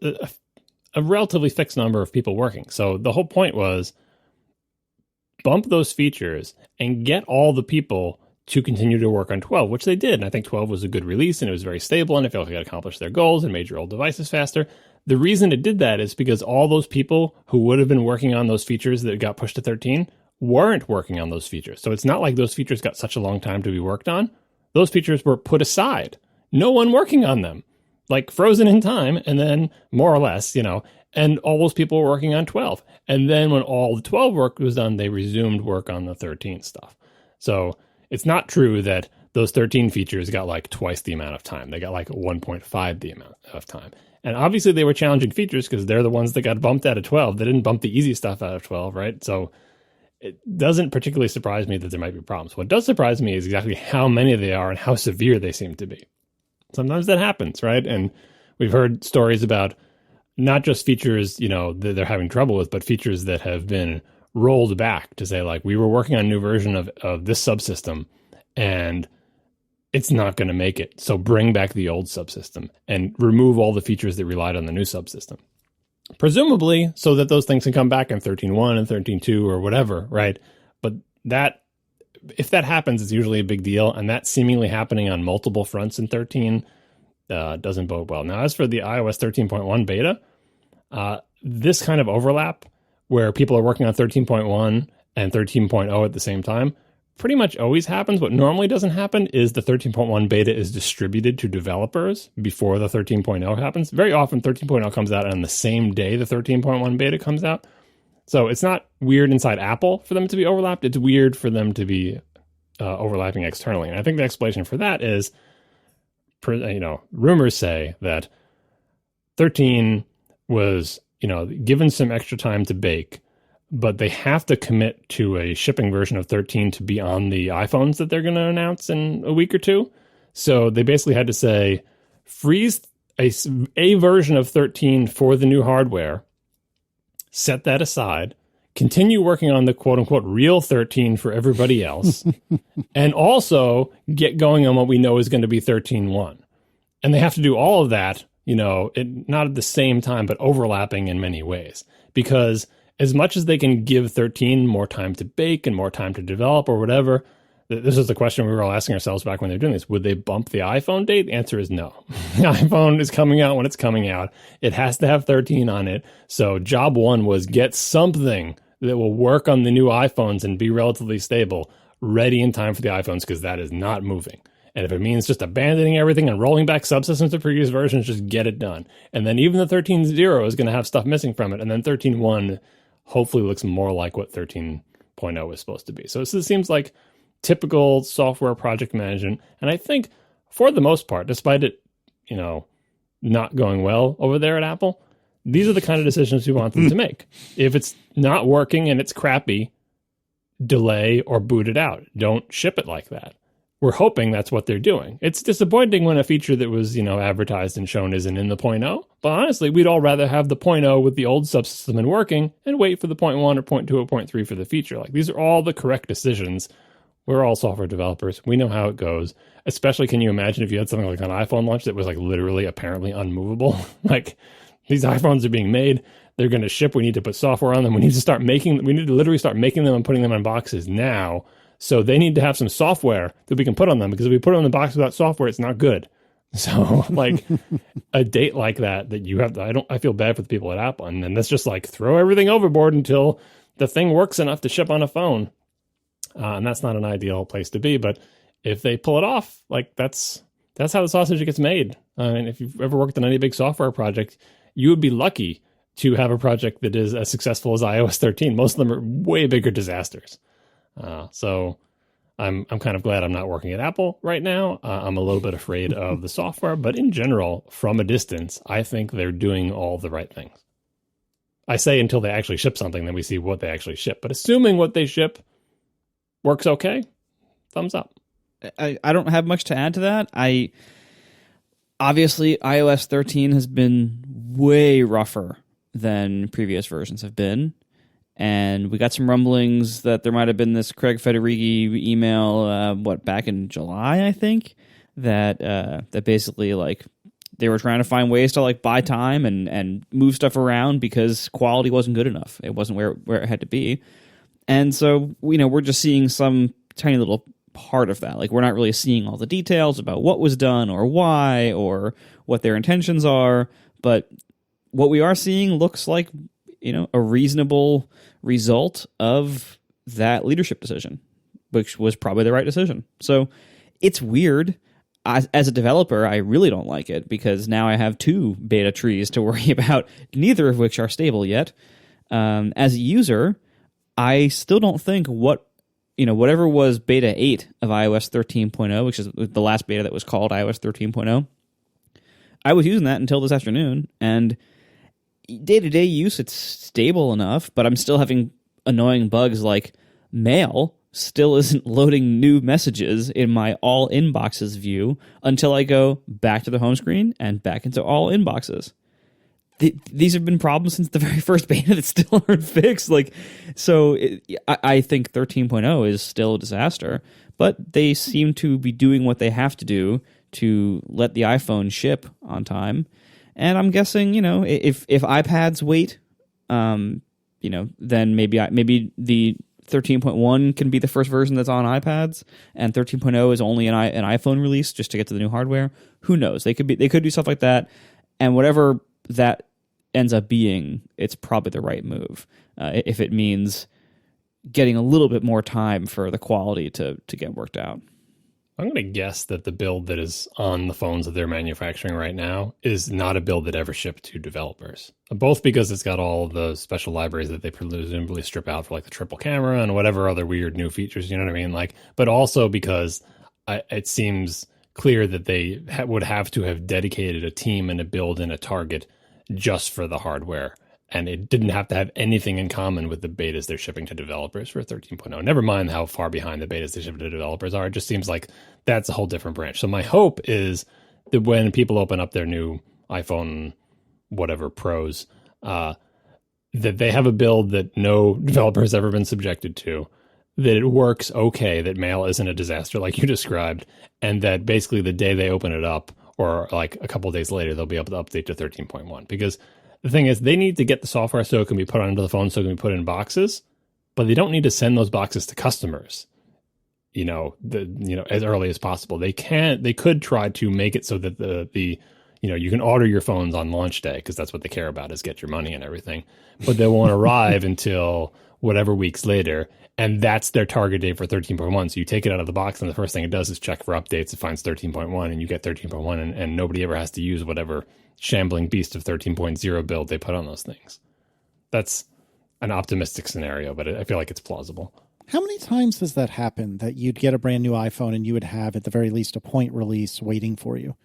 [SPEAKER 1] a relatively fixed number of people working. So the whole point was bump those features and get all the people to continue to work on 12, which they did. And I think 12 was a good release and it was very stable and it felt like it accomplished their goals and made your old devices faster. The reason it did that is because all those people who would have been working on those features that got pushed to 13 weren't working on those features. So it's not like those features got such a long time to be worked on. Those features were put aside. No one working on them, like frozen in time. And then more or less, and all those people were working on 12. And then when all the 12 work was done, they resumed work on the 13 stuff. So it's not true that those 13 features got like twice the amount of time. They got like 1.5 the amount of time. And obviously they were challenging features because they're the ones that got bumped out of 12. They didn't bump the easy stuff out of 12, right? So it doesn't particularly surprise me that there might be problems. What does surprise me is exactly how many they are and how severe they seem to be. Sometimes that happens, right? And we've heard stories about not just features, that they're having trouble with, but features that have been rolled back to say, like, we were working on a new version of this subsystem and it's not going to make it. So bring back the old subsystem and remove all the features that relied on the new subsystem. Presumably so that those things can come back in 13.1 and 13.2 or whatever, right? But if that happens, it's usually a big deal. And that seemingly happening on multiple fronts in 13 doesn't bode well. Now, as for the iOS 13.1 beta, this kind of overlap where people are working on 13.1 and 13.0 at the same time pretty much always happens. What normally doesn't happen is the 13.1 beta is distributed to developers before the 13.0 happens. Very often 13.0 comes out on the same day the 13.1 beta comes out. So it's not weird inside Apple for them to be overlapped. It's weird for them to be overlapping externally. And I think the explanation for that is, rumors say that 13 was, given some extra time to bake, but they have to commit to a shipping version of 13 to be on the iPhones that they're going to announce in a week or two. So they basically had to say, freeze a version of 13 for the new hardware, set that aside, continue working on the quote unquote real 13 for everybody else, and also get going on what we know is going to be 13.1. And they have to do all of that, not at the same time, but overlapping in many ways. Because as much as they can give 13 more time to bake and more time to develop or whatever, this is the question we were all asking ourselves back when they were doing this. Would they bump the iPhone date? The answer is no. The iPhone is coming out when it's coming out. It has to have 13 on it. So job one was get something that will work on the new iPhones and be relatively stable, ready in time for the iPhones, because that is not moving. And if it means just abandoning everything and rolling back subsystems to previous versions, just get it done. And then even the 13.0 is going to have stuff missing from it. And then 13.1 hopefully looks more like what 13.0 is supposed to be. So it seems like typical software project management. And I think for the most part, despite it, not going well over there at Apple, these are the kind of decisions we want them to make. If it's not working and it's crappy, delay or boot it out. Don't ship it like that. We're hoping that's what they're doing. It's disappointing when a feature that was, advertised and shown isn't in the 0.0. But honestly, we'd all rather have the 0.0 with the old subsystem and working and wait for the 0.1 or 0.2 or 0.3 for the feature. Like, these are all the correct decisions. We're all software developers. We know how it goes. Especially, can you imagine if you had something like an iPhone launch that was like literally apparently unmovable? Like, these iPhones are being made. They're going to ship. We need to put software on them. We need to literally start making them and putting them in boxes now. So they need to have some software that we can put on them, because if we put it on the box without software, it's not good. So like a date like that you have, I feel bad for the people at Apple. And then that's just like throw everything overboard until the thing works enough to ship on a phone. And that's not an ideal place to be. But if they pull it off, like that's how the sausage gets made. And if you've ever worked on any big software project, you would be lucky to have a project that is as successful as iOS 13. Most of them are way bigger disasters. So I'm kind of glad I'm not working at Apple right now. I'm a little bit afraid of the software, but in general, from a distance, I think they're doing all the right things. I say until they actually ship something, then we see what they actually ship. But assuming what they ship works okay, thumbs up.
[SPEAKER 2] I don't have much to add to that. Obviously, iOS 13 has been way rougher than previous versions have been. And we got some rumblings that there might have been this Craig Federighi email, back in July, I think, that basically, like, they were trying to find ways to, like, buy time and move stuff around because quality wasn't good enough. It wasn't where it had to be. And so, we're just seeing some tiny little part of that. Like, we're not really seeing all the details about what was done or why or what their intentions are. But what we are seeing looks like, a reasonable result of that leadership decision, which was probably the right decision. So it's weird. As a developer, I really don't like it, because now I have two beta trees to worry about, neither of which are stable yet. As a user, I still don't think whatever was beta 8 of iOS 13.0, which is the last beta that was called iOS 13.0, I was using that until this afternoon, and day-to-day use, it's stable enough, but I'm still having annoying bugs like Mail still isn't loading new messages in my all inboxes view until I go back to the home screen and back into all inboxes. These have been problems since the very first beta that still aren't fixed. I think 13.0 is still a disaster, but they seem to be doing what they have to do to let the iPhone ship on time. And I'm guessing, if iPads wait, then maybe the 13.1 can be the first version that's on iPads, and 13.0 is only an iPhone release just to get to the new hardware. Who knows? They could do stuff like that, and whatever that ends up being, it's probably the right move. If it means getting a little bit more time for the quality to get worked out.
[SPEAKER 1] I'm going to guess that the build that is on the phones that they're manufacturing right now is not a build that ever shipped to developers, both because it's got all the special libraries that they presumably strip out for, like, the triple camera and whatever other weird new features, you know what I mean? But also because it seems clear that they would have to have dedicated a team and a build and a target just for the hardware. And it didn't have to have anything in common with the betas they're shipping to developers for 13.0. Never mind how far behind the betas they ship to developers are. It just seems like that's a whole different branch. So my hope is that when people open up their new iPhone, whatever, Pros, that they have a build that no developer has ever been subjected to, that it works okay, that mail isn't a disaster like you described, and that basically the day they open it up, or like a couple of days later, they'll be able to update to 13.1. Because the thing is, they need to get the software so it can be put onto the phone, so it can be put in boxes, but they don't need to send those boxes to customers, as early as possible. They could try to make it so that the you can order your phones on launch day, because that's what they care about, is get your money and everything. But they won't arrive until whatever weeks later. And that's their target date for 13.1. So you take it out of the box, and the first thing it does is check for updates. It finds 13.1, and you get 13.1, and nobody ever has to use whatever shambling beast of 13.0 build they put on those things. That's an optimistic scenario, but I feel like it's plausible.
[SPEAKER 3] How many times does that happen, that you'd get a brand new iPhone and you would have, at the very least, a point release waiting for you?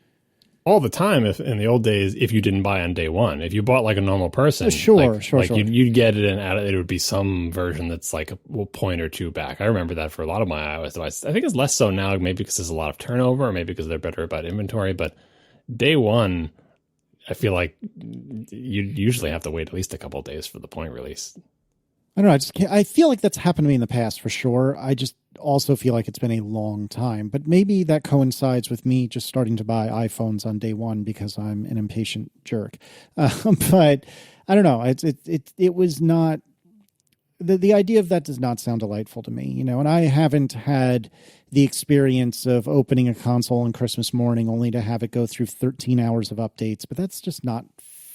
[SPEAKER 1] All the time. If in the old days, if you didn't buy on day one, if you bought like a normal person,
[SPEAKER 3] sure.
[SPEAKER 1] You'd get it, and it would be some version that's like a point or two back. I remember that for a lot of my iOS devices. I think it's less so now, maybe because there's a lot of turnover, or maybe because they're better about inventory. But day one, I feel like you usually have to wait at least a couple of days for the point release.
[SPEAKER 3] I don't know. I feel like that's happened to me in the past for sure. I just also feel like it's been a long time, but maybe that coincides with me just starting to buy iPhones on day one because I'm an impatient jerk. But I don't know. It was not, the idea of that does not sound delightful to me, and I haven't had the experience of opening a console on Christmas morning only to have it go through 13 hours of updates, but that's just not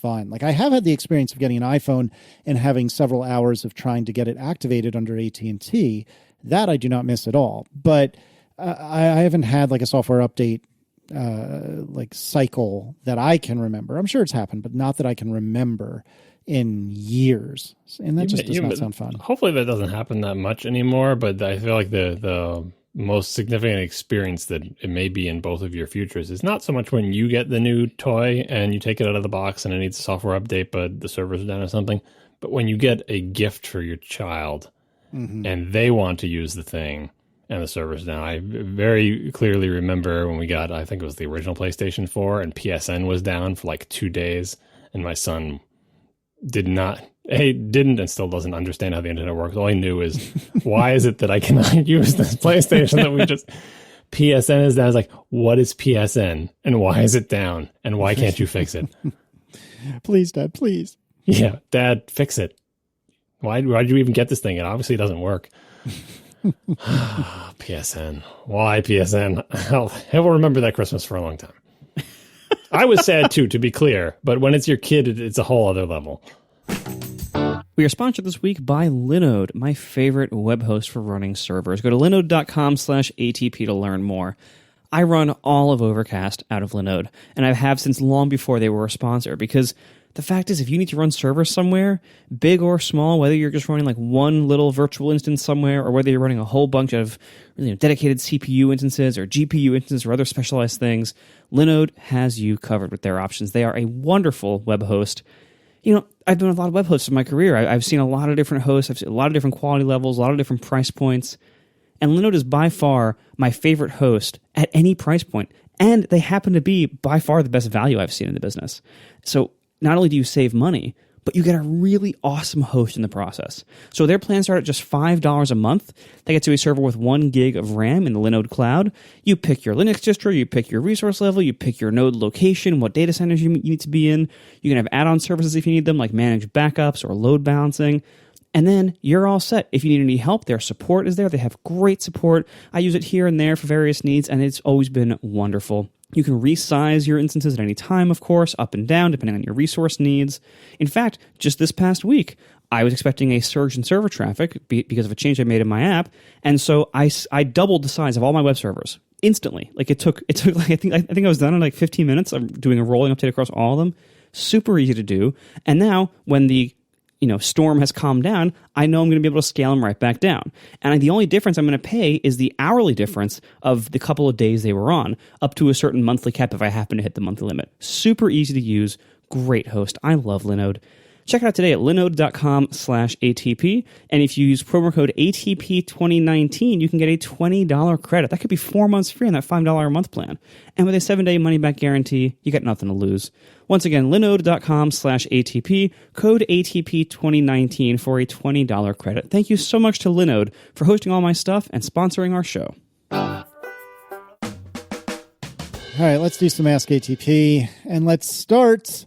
[SPEAKER 3] fun. Like, I have had the experience of getting an iPhone and having several hours of trying to get it activated under AT&T. That I do not miss at all. But I haven't had like a software update like cycle that I can remember. I'm sure it's happened, but not that I can remember in years. And that just does not sound fun.
[SPEAKER 1] Hopefully that doesn't happen that much anymore, but I feel like the most significant experience that it may be in both of your futures is not so much when you get the new toy and you take it out of the box and it needs a software update, but the server's down or something, but when you get a gift for your child and they want to use the thing and the server's down. I very clearly remember when we got, I think it was the original PlayStation 4, and PSN was down for like 2 days, and my son didn't and still doesn't understand how the internet works. All he knew is, why is it that I cannot use this PlayStation that we just... PSN is down. I was like, what is PSN? And why is it down? And why can't you fix it?
[SPEAKER 3] Please, Dad, please.
[SPEAKER 1] Yeah, Dad, fix it. Why'd you even get this thing? It obviously doesn't work. PSN. Why PSN? He'll remember that Christmas for a long time. I was sad too, to be clear, but when it's your kid, it's a whole other level.
[SPEAKER 2] We are sponsored this week by Linode, my favorite web host for running servers. Go to linode.com/ATP to learn more. I run all of Overcast out of Linode, and I have since long before they were a sponsor, because the fact is, if you need to run servers somewhere, big or small, whether you're just running like one little virtual instance somewhere, or whether you're running a whole bunch of dedicated CPU instances or GPU instances or other specialized things, Linode has you covered with their options. They are a wonderful web host. I've been with a lot of web hosts in my career. I've seen a lot of different hosts. I've seen a lot of different quality levels, a lot of different price points. And Linode is by far my favorite host at any price point. And they happen to be by far the best value I've seen in the business. So not only do you save money, but you get a really awesome host in the process. So their plans start at just $5 a month. They get to a server with 1 gig of RAM in the Linode cloud. You pick your Linux distro, you pick your resource level, you pick your node location, what data centers you need to be in. You can have add-on services if you need them, like managed backups or load balancing. And then you're all set. If you need any help, their support is there. They have great support. I use it here and there for various needs, and it's always been wonderful. You can resize your instances at any time, of course, up and down, depending on your resource needs. In fact, just this past week, I was expecting a surge in server traffic because of a change I made in my app, and so I doubled the size of all my web servers instantly. Like it took like I think I was done in like 15 minutes. I'm doing a rolling update across all of them. Super easy to do. And now when the storm has calmed down, I know I'm going to be able to scale them right back down. And the only difference I'm going to pay is the hourly difference of the couple of days they were on, up to a certain monthly cap if I happen to hit the monthly limit. Super easy to use, great host. I love Linode. Check it out today at linode.com/ATP. And if you use promo code ATP2019, you can get a $20 credit. That could be 4 months free on that $5 a month plan. And with a 7-day money-back guarantee, you got nothing to lose. Once again, linode.com/ATP, code ATP2019 for a $20 credit. Thank you so much to Linode for hosting all my stuff and sponsoring our show.
[SPEAKER 3] All right, let's do some Ask ATP. And let's start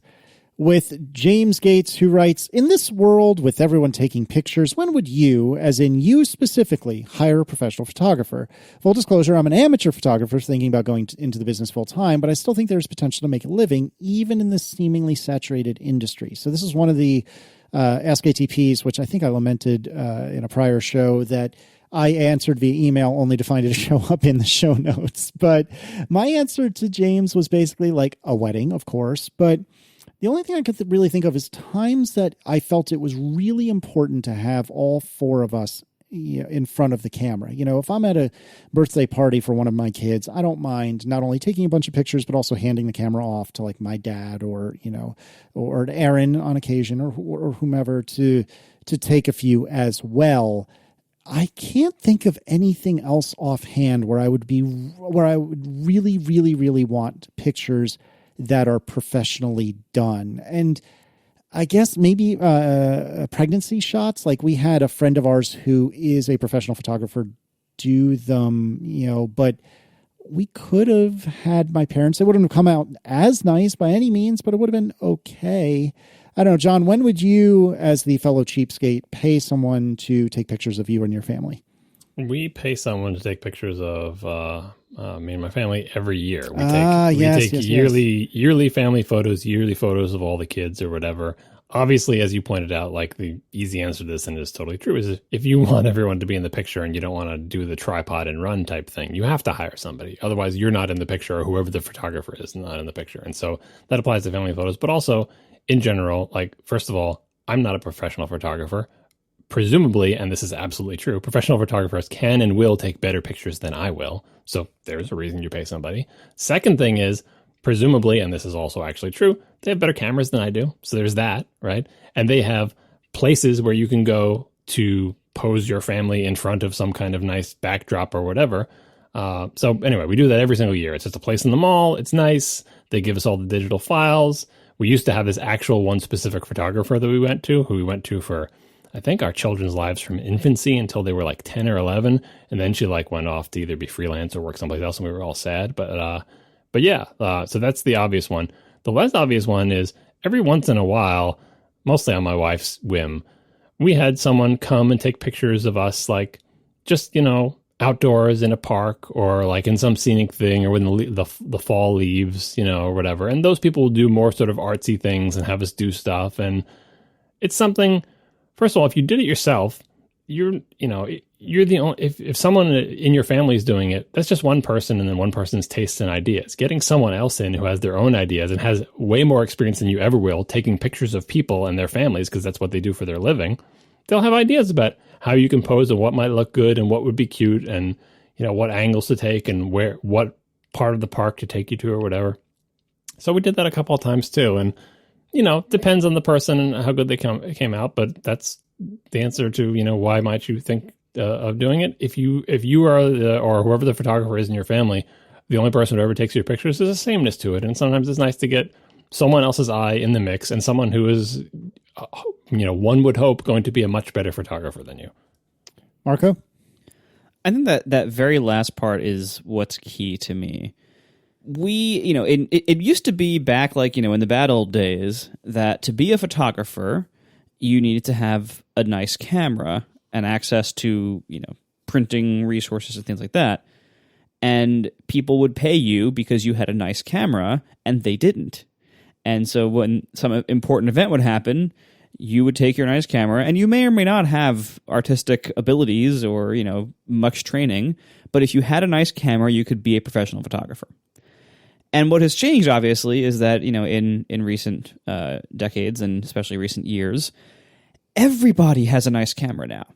[SPEAKER 3] with James Gates, who writes, in this world with everyone taking pictures, when would you, as in you specifically, hire a professional photographer? Full disclosure, I'm an amateur photographer thinking about going into the business full time, but I still think there's potential to make a living even in this seemingly saturated industry. So this is one of the Ask ATPs, which I think I lamented in a prior show that I answered via email only to find it show up in the show notes. But my answer to James was basically like a wedding, of course, but the only thing I could really think of is times that I felt it was really important to have all four of us in front of the camera. You know, if I'm at a birthday party for one of my kids, I don't mind not only taking a bunch of pictures, but also handing the camera off to like my dad or, you know, or to Aaron on occasion or whomever to take a few as well. I can't think of anything else offhand where I would really, really, really want pictures that are professionally done. And I guess maybe pregnancy shots. Like we had a friend of ours who is a professional photographer do them, you know, but we could have had my parents. It wouldn't have come out as nice by any means, but it would have been okay. I don't know, John, when would you, as the fellow cheapskate, pay someone to take pictures of you and your family?
[SPEAKER 1] We pay someone to take pictures of me and my family every year. We take yearly family photos, yearly photos of all the kids or whatever. Obviously, as you pointed out, like the easy answer to this, and it is totally true, is if you want everyone to be in the picture and you don't want to do the tripod and run type thing, you have to hire somebody. Otherwise, you're not in the picture, or whoever the photographer is not in the picture. And so that applies to family photos, but also in general, like, first of all, I'm not a professional photographer. Presumably, and this is absolutely true, professional photographers can and will take better pictures than I will. So there's a reason you pay somebody. Second thing is, presumably, and this is also actually true, they have better cameras than I do. So there's that, right? And they have places where you can go to pose your family in front of some kind of nice backdrop or whatever. So anyway, we do that every single year. It's just a place in the mall. It's nice. They give us all the digital files. We used to have this actual one specific photographer that we went to, who we went to for, I think, our children's lives from infancy until they were like 10 or 11. And then she like went off to either be freelance or work someplace else, and we were all sad. But yeah, so that's the obvious one. The less obvious one is every once in a while, mostly on my wife's whim, we had someone come and take pictures of us, like just, you know, outdoors in a park or like in some scenic thing or when the fall leaves, you know, or whatever. And those people will do more sort of artsy things and have us do stuff. And it's something, first of all, if you did it yourself, you're the only, if someone in your family is doing it, that's just one person and then one person's tastes and ideas. Getting someone else in who has their own ideas and has way more experience than you ever will taking pictures of people and their families, because that's what they do for their living, they'll have ideas about how you can pose and what might look good and what would be cute and, you know, what angles to take and what part of the park to take you to or whatever. So we did that a couple of times too. And, you know, depends on the person and how good they came out, but that's the answer to, you know, why might you think of doing it? If you are or whoever the photographer is in your family, the only person who ever takes your pictures, there's a sameness to it. And sometimes it's nice to get someone else's eye in the mix and someone who is, you know, one would hope going to be a much better photographer than you.
[SPEAKER 3] Marco?
[SPEAKER 2] I think that very last part is what's key to me. It used to be back, like, you know, in the bad old days, that to be a photographer, you needed to have a nice camera and access to, you know, printing resources and things like that. And people would pay you because you had a nice camera and they didn't. And so when some important event would happen, you would take your nice camera, and you may or may not have artistic abilities or, you know, much training, but if you had a nice camera, you could be a professional photographer. And what has changed, obviously, is that, you know, in recent decades and especially recent years, everybody has a nice camera now.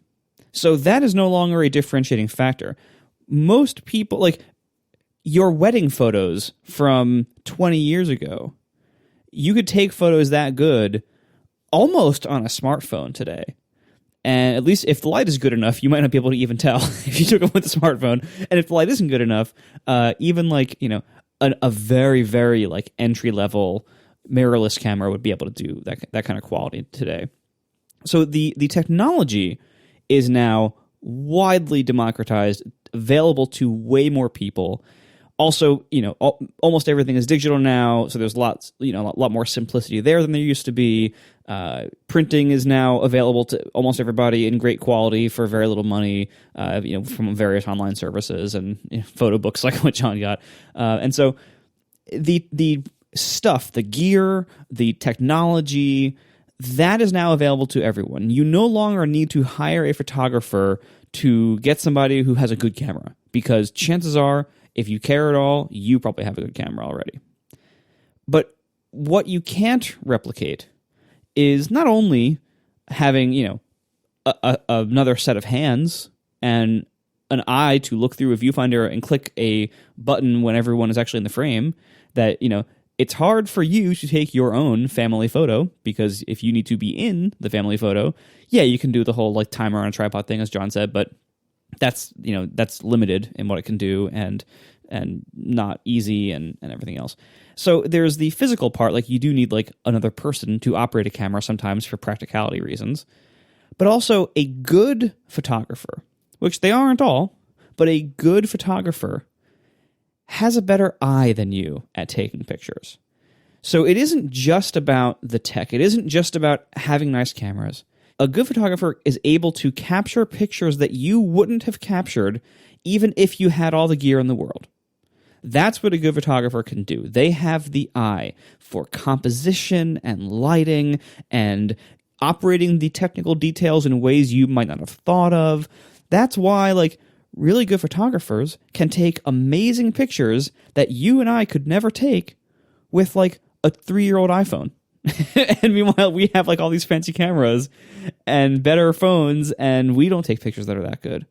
[SPEAKER 2] So that is no longer a differentiating factor. Most people, like your wedding photos from 20 years ago, you could take photos that good almost on a smartphone today. And at least if the light is good enough, you might not be able to even tell if you took them with a smartphone. And if the light isn't good enough, even like, a very, very like entry level mirrorless camera would be able to do that kind of quality today. So the technology is now widely democratized, available to way more people. Also, almost everything is digital now, so there's a lot more simplicity there than there used to be. Printing is now available to almost everybody in great quality for very little money, from various online services and photo books like what John got. And so the stuff, the gear, the technology, that is now available to everyone. You no longer need to hire a photographer to get somebody who has a good camera, because chances are, if you care at all, you probably have a good camera already. But what you can't replicate is not only having, another set of hands and an eye to look through a viewfinder and click a button when everyone is actually in the frame, that, it's hard for you to take your own family photo, because if you need to be in the family photo, yeah, you can do the whole like timer on a tripod thing, as John said, but that's limited in what it can do and not easy and everything else. So there's the physical part, like you do need like another person to operate a camera sometimes for practicality reasons, but also a good photographer, which they aren't all, but a good photographer has a better eye than you at taking pictures. So it isn't just about the tech. It isn't just about having nice cameras. A good photographer is able to capture pictures that you wouldn't have captured even if you had all the gear in the world. That's what a good photographer can do. They have the eye for composition and lighting and operating the technical details in ways you might not have thought of. That's why, like, really good photographers can take amazing pictures that you and I could never take with, like, a 3-year-old iPhone. And meanwhile, we have like all these fancy cameras and better phones, and we don't take pictures that are that good.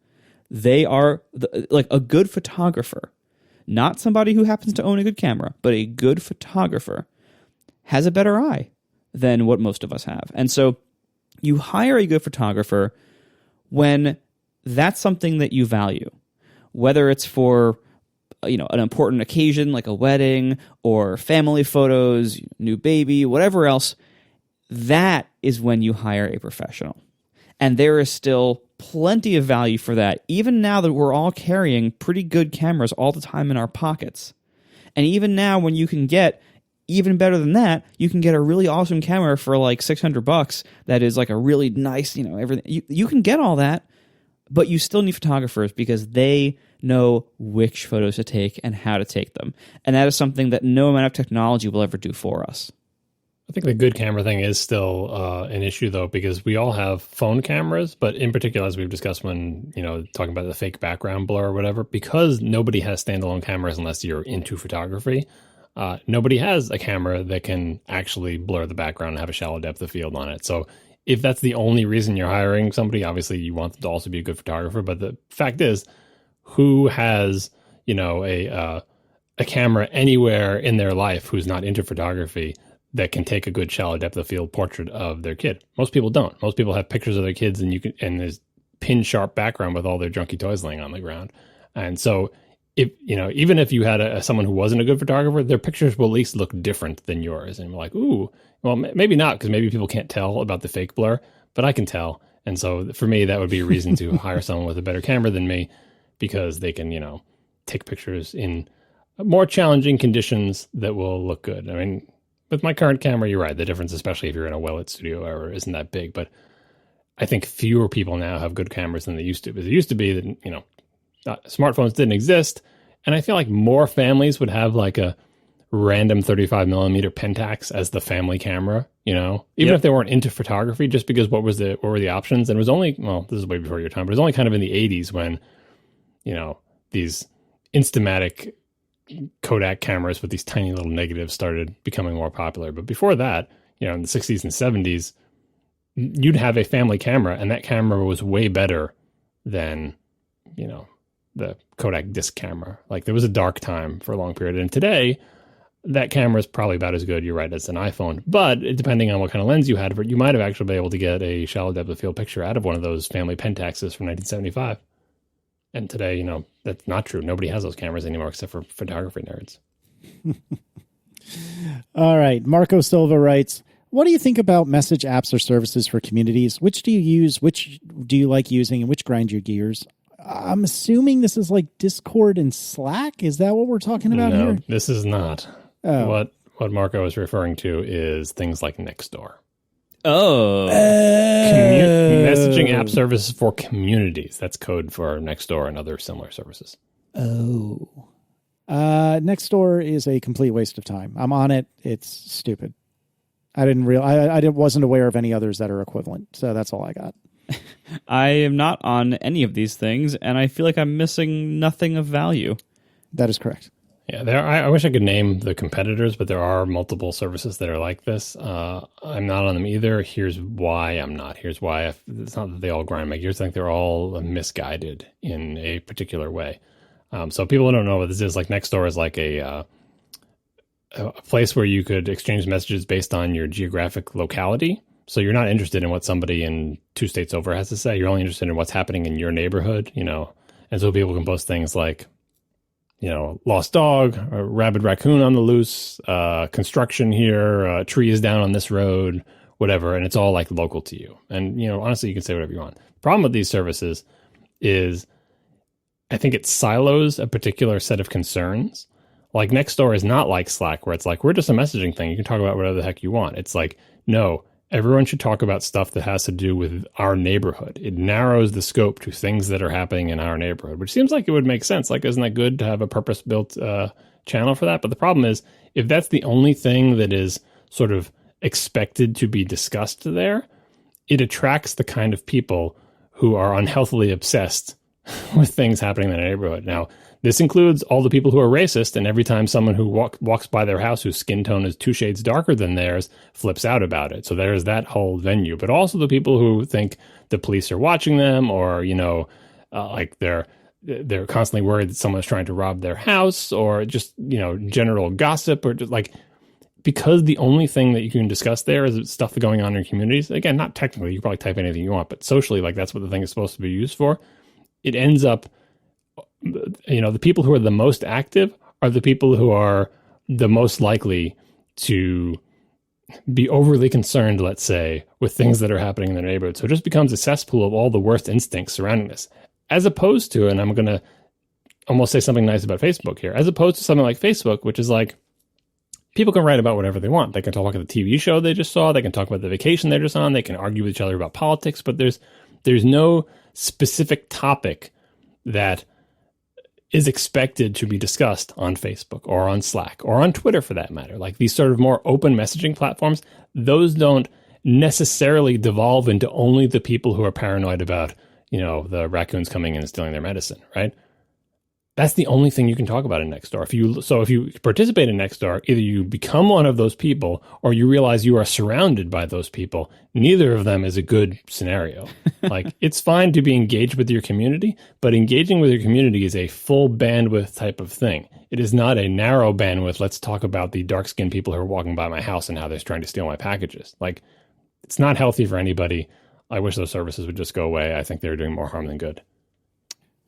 [SPEAKER 2] They are like a good photographer, not somebody who happens to own a good camera, but a good photographer has a better eye than what most of us have. And so you hire a good photographer when that's something that you value, whether it's for an important occasion like a wedding or family photos, new baby, whatever else. That is when you hire a professional. And there is still plenty of value for that, even now that we're all carrying pretty good cameras all the time in our pockets. And even now, when you can get even better than that, you can get a really awesome camera for like $600 that is like a really nice, everything. You can get all that, but you still need photographers because they know which photos to take and how to take them. And that is something that no amount of technology will ever do for us.
[SPEAKER 1] I think the good camera thing is still an issue, though, because we all have phone cameras, but in particular, as we've discussed when, talking about the fake background blur or whatever, because nobody has standalone cameras unless you're into photography, nobody has a camera that can actually blur the background and have a shallow depth of field on it. So if that's the only reason you're hiring somebody, obviously you want them to also be a good photographer. But the fact is, who has, a camera anywhere in their life who's not into photography that can take a good shallow depth of field portrait of their kid? Most people don't. Most people have pictures of their kids and there's pin sharp background with all their junky toys laying on the ground. And so if, even if you had someone who wasn't a good photographer, their pictures will at least look different than yours. And like, ooh, well, maybe not, because maybe people can't tell about the fake blur, but I can tell. And so for me, that would be a reason to hire someone with a better camera than me, because they can, take pictures in more challenging conditions that will look good. I mean, with my current camera, you're right. The difference, especially if you're in a well-lit studio, isn't that big. But I think fewer people now have good cameras than they used to. Because it used to be that, smartphones didn't exist. And I feel like more families would have like a random 35 millimeter Pentax as the family camera, even if they weren't into photography, just because what were the options? And it was only, this is way before your time, but it was only kind of in the 80s when, these Instamatic Kodak cameras with these tiny little negatives started becoming more popular. But before that, in the 60s and 70s, you'd have a family camera, and that camera was way better than, the Kodak disc camera. Like, there was a dark time for a long period. And today, that camera is probably about as good, you're right, as an iPhone. But depending on what kind of lens you had, you might have actually been able to get a shallow depth of field picture out of one of those family Pentaxes from 1975. And today, that's not true. Nobody has those cameras anymore except for photography nerds.
[SPEAKER 3] All right. Marco Silva writes, what do you think about message apps or services for communities? Which do you use? Which do you like using? And which grind your gears? I'm assuming this is like Discord and Slack. Is that what we're talking about here?
[SPEAKER 1] No, this is not. Oh. What Marco is referring to is things like Nextdoor.
[SPEAKER 2] Oh.
[SPEAKER 1] Messaging app services for communities. That's code for Nextdoor and other similar services.
[SPEAKER 3] Oh. Nextdoor is a complete waste of time. I'm on it. It's stupid. I wasn't aware of any others that are equivalent. So that's all I got.
[SPEAKER 2] I am not on any of these things, and I feel like I'm missing nothing of value.
[SPEAKER 3] That is correct.
[SPEAKER 1] Yeah, I wish I could name the competitors, but there are multiple services that are like this. I'm not on them either. Here's why I'm not. Here's why. It's not that they all grind my gears. I think they're all misguided in a particular way. So people who don't know what this is, like Nextdoor is like a place where you could exchange messages based on your geographic locality. So you're not interested in what somebody in 2 states over has to say. You're only interested in what's happening in your neighborhood, And so people can post things like, lost dog, a rabid raccoon on the loose, construction here, a tree is down on this road, whatever. And it's all like local to you. And, honestly, you can say whatever you want. The problem with these services is I think it silos a particular set of concerns. Like Nextdoor is not like Slack, where it's like, we're just a messaging thing. You can talk about whatever the heck you want. It's like, no, everyone should talk about stuff that has to do with our neighborhood. It narrows the scope to things that are happening in our neighborhood, which seems like it would make sense. Like, isn't that good to have a purpose-built channel for that? But the problem is, if that's the only thing that is sort of expected to be discussed there, it attracts the kind of people who are unhealthily obsessed with things happening in their neighborhood. Now, this includes all the people who are racist, and every time someone who walks by their house whose skin tone is 2 shades darker than theirs flips out about it. So there's that whole venue. But also the people who think the police are watching them, or like they're constantly worried that someone's trying to rob their house, or just general gossip, or just like, because the only thing that you can discuss there is stuff going on in your communities. Again, not technically, you can probably type anything you want, but socially, like that's what the thing is supposed to be used for. It ends up, the people who are the most active are the people who are the most likely to be overly concerned, let's say, with things that are happening in their neighborhood. So it just becomes a cesspool of all the worst instincts surrounding this, as opposed to, and I'm going to almost say something nice about Facebook here, as opposed to something like Facebook, which is like, people can write about whatever they want. They can talk about the TV show they just saw. They can talk about the vacation they're just on. They can argue with each other about politics, but there's no specific topic that is expected to be discussed on Facebook or on Slack or on Twitter, for that matter. Like these sort of more open messaging platforms, those don't necessarily devolve into only the people who are paranoid about, the raccoons coming in and stealing their medicine, right? That's the only thing you can talk about in Nextdoor. If you participate in Nextdoor, either you become one of those people or you realize you are surrounded by those people. Neither of them is a good scenario. Like, it's fine to be engaged with your community, but engaging with your community is a full bandwidth type of thing. It is not a narrow bandwidth. Let's talk about the dark-skinned people who are walking by my house and how they're trying to steal my packages. Like, it's not healthy for anybody. I wish those services would just go away. I think they're doing more harm than good.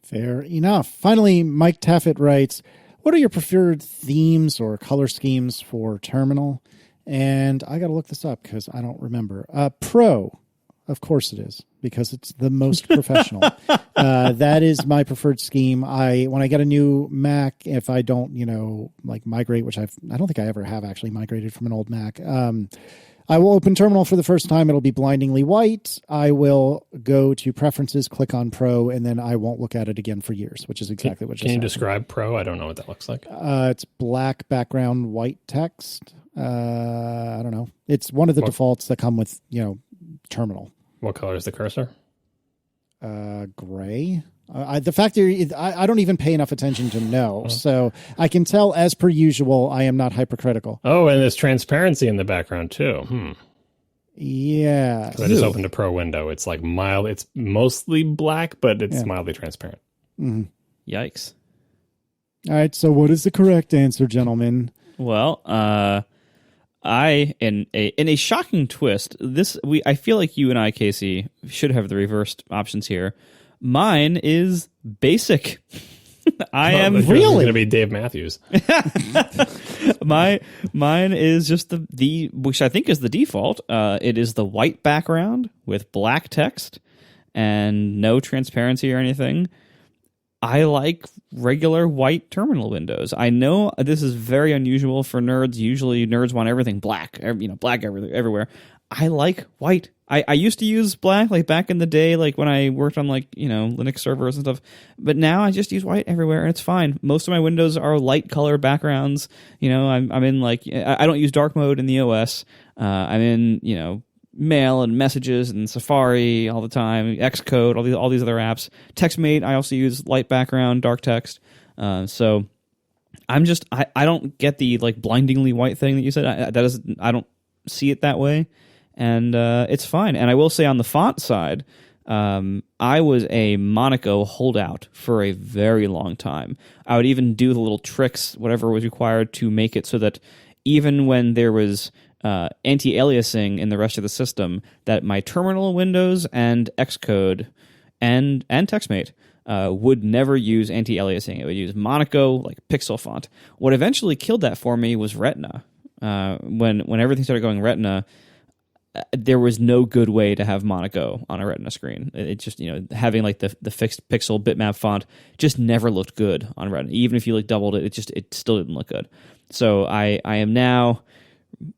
[SPEAKER 3] Fair enough. Finally, Mike Taffet writes, what are your preferred themes or color schemes for Terminal? And I got to look this up because I don't remember. Pro, of course it is, because it's the most professional. That is my preferred scheme. When I get a new Mac, if I don't, migrate, which I don't think I ever have actually migrated from an old Mac, I will open Terminal for the first time. It'll be blindingly white. I will go to Preferences, click on Pro, and then I won't look at it again for years, which is exactly what just happened.
[SPEAKER 1] Can you describe Pro? I don't know what that looks like.
[SPEAKER 3] It's black background, white text. I don't know. It's one of the defaults that come with, Terminal.
[SPEAKER 1] What color is the cursor?
[SPEAKER 3] Gray. The fact that I don't even pay enough attention to know, so I can tell, as per usual, I am not hypercritical.
[SPEAKER 1] Oh, and there's transparency in the background too.
[SPEAKER 3] Yeah.
[SPEAKER 1] I just opened a Pro window. It's like mild. It's mostly black, but it's mildly transparent.
[SPEAKER 3] Mm-hmm.
[SPEAKER 2] Yikes.
[SPEAKER 3] All right. So what is the correct answer, gentlemen?
[SPEAKER 2] Well, I in a shocking twist, I feel like you and I, Casey, should have the reversed options here. Mine is basic. I am
[SPEAKER 1] really going to be Dave Matthews.
[SPEAKER 2] Mine is just the which I think is the default. It is the white background with black text and no transparency or anything. I like regular white terminal windows. I know this is very unusual for nerds. Usually nerds want everything black, black everywhere. I like white. I used to use black like back in the day, like when I worked on like, Linux servers and stuff. But now I just use white everywhere and it's fine. Most of my windows are light color backgrounds. I'm in like, I don't use dark mode in the OS. I'm in, Mail and Messages and Safari all the time, Xcode, all these other apps. TextMate, I also use light background, dark text. So I'm just I don't get the like blindingly white thing that you said. I don't see it that way, and it's fine. And I will say on the font side, I was a Monaco holdout for a very long time. I would even do the little tricks, whatever was required, to make it so that even when there was anti-aliasing in the rest of the system, that my terminal windows and Xcode and TextMate would never use anti-aliasing. It would use Monaco, like pixel font. What eventually killed that for me was Retina. When everything started going Retina, there was no good way to have Monaco on a Retina screen. It just, having like the fixed pixel bitmap font just never looked good on Retina. Even if you like doubled it, it still didn't look good. So I am now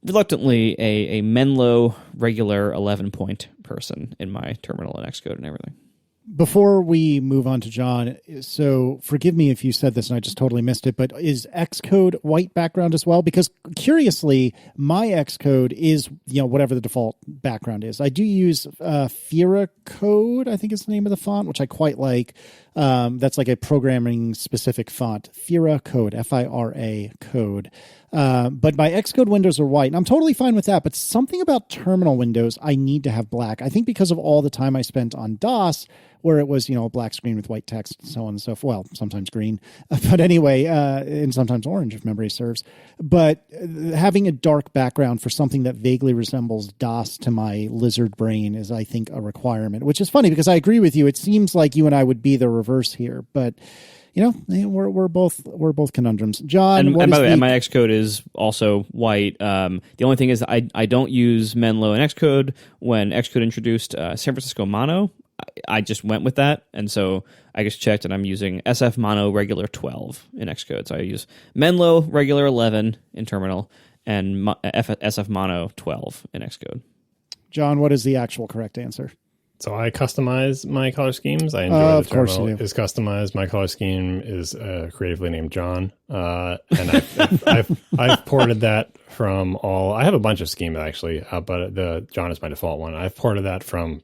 [SPEAKER 2] reluctantly a Menlo regular 11-point person in my terminal and Xcode and everything.
[SPEAKER 3] Before we move on to John, so forgive me if you said this and I just totally missed it, but is Xcode white background as well? Because curiously, my Xcode is, whatever the default background is. I do use Fira Code, I think is the name of the font, which I quite like. That's like a programming specific font. Fira Code, F-I-R-A Code. But my Xcode windows are white, and I'm totally fine with that. But something about terminal windows, I need to have black. I think because of all the time I spent on DOS, where it was, a black screen with white text and so on and so forth. Well, sometimes green, but anyway, and sometimes orange if memory serves. But having a dark background for something that vaguely resembles DOS to my lizard brain is, I think, a requirement, which is funny because I agree with you. It seems like you and I would be the reverse here, but we're both conundrums. John,
[SPEAKER 2] and by the way, my Xcode is also white. The only thing is I don't use Menlo and Xcode. When Xcode introduced San Francisco Mono, I just went with that, and so I just checked, and I'm using SF Mono regular 12 in Xcode. So I use Menlo regular 11 in terminal, and SF Mono 12 in Xcode.
[SPEAKER 3] John, what is the actual correct answer?
[SPEAKER 1] So I customize my color schemes. I enjoy the terminal is customized. My color scheme is creatively named John, and I've ported that from all. I have a bunch of schemes actually, but the John is my default one. I've ported that from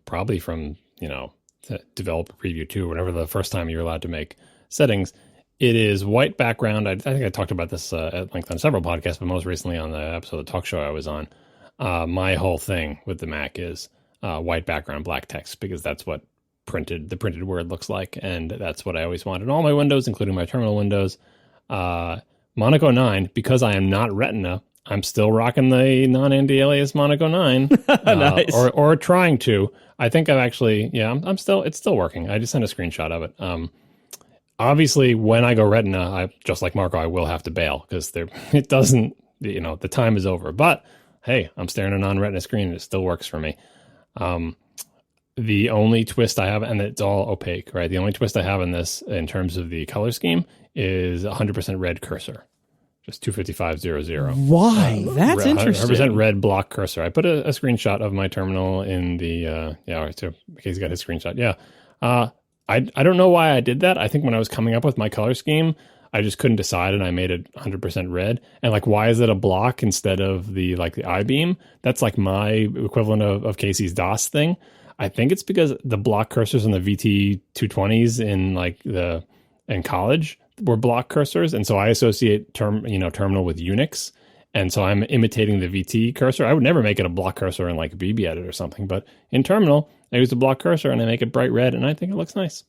[SPEAKER 1] developer preview 2, whenever the first time you're allowed to make settings. It is white background. I think I talked about this at length on several podcasts, but most recently on the episode of the talk show I was on. My whole thing with the Mac is white background, black text, because that's what the printed word looks like, and that's what I always want in all my windows, including my terminal windows. Monaco 9, because I am not Retina, I'm still rocking the non-anti-alias Monaco 9,
[SPEAKER 2] nice.
[SPEAKER 1] or trying to. I think I've actually, I'm still, it's still working. I just sent a screenshot of it. Obviously, when I go Retina, just like Marco, I will have to bail because it doesn't, the time is over. But hey, I'm staring at a non-Retina screen and it still works for me. The only twist I have, and it's all opaque, right? The only twist I have in this, in terms of the color scheme, is 100% red cursor. Just 25500.
[SPEAKER 3] Why?
[SPEAKER 2] That's interesting.
[SPEAKER 1] 100% red block cursor. I put a screenshot of my terminal in the, so Casey got his screenshot. Yeah. I don't know why I did that. I think when I was coming up with my color scheme, I just couldn't decide, and I made it 100% red. And why is it a block instead of the I-beam? That's my equivalent of Casey's DOS thing. I think it's because the block cursors in the VT220s in college were block cursors, and so I associate terminal with Unix, and so I'm imitating the VT cursor. I would never make it a block cursor in BBEdit or something, but in terminal, I use a block cursor and I make it bright red, and I think it looks nice.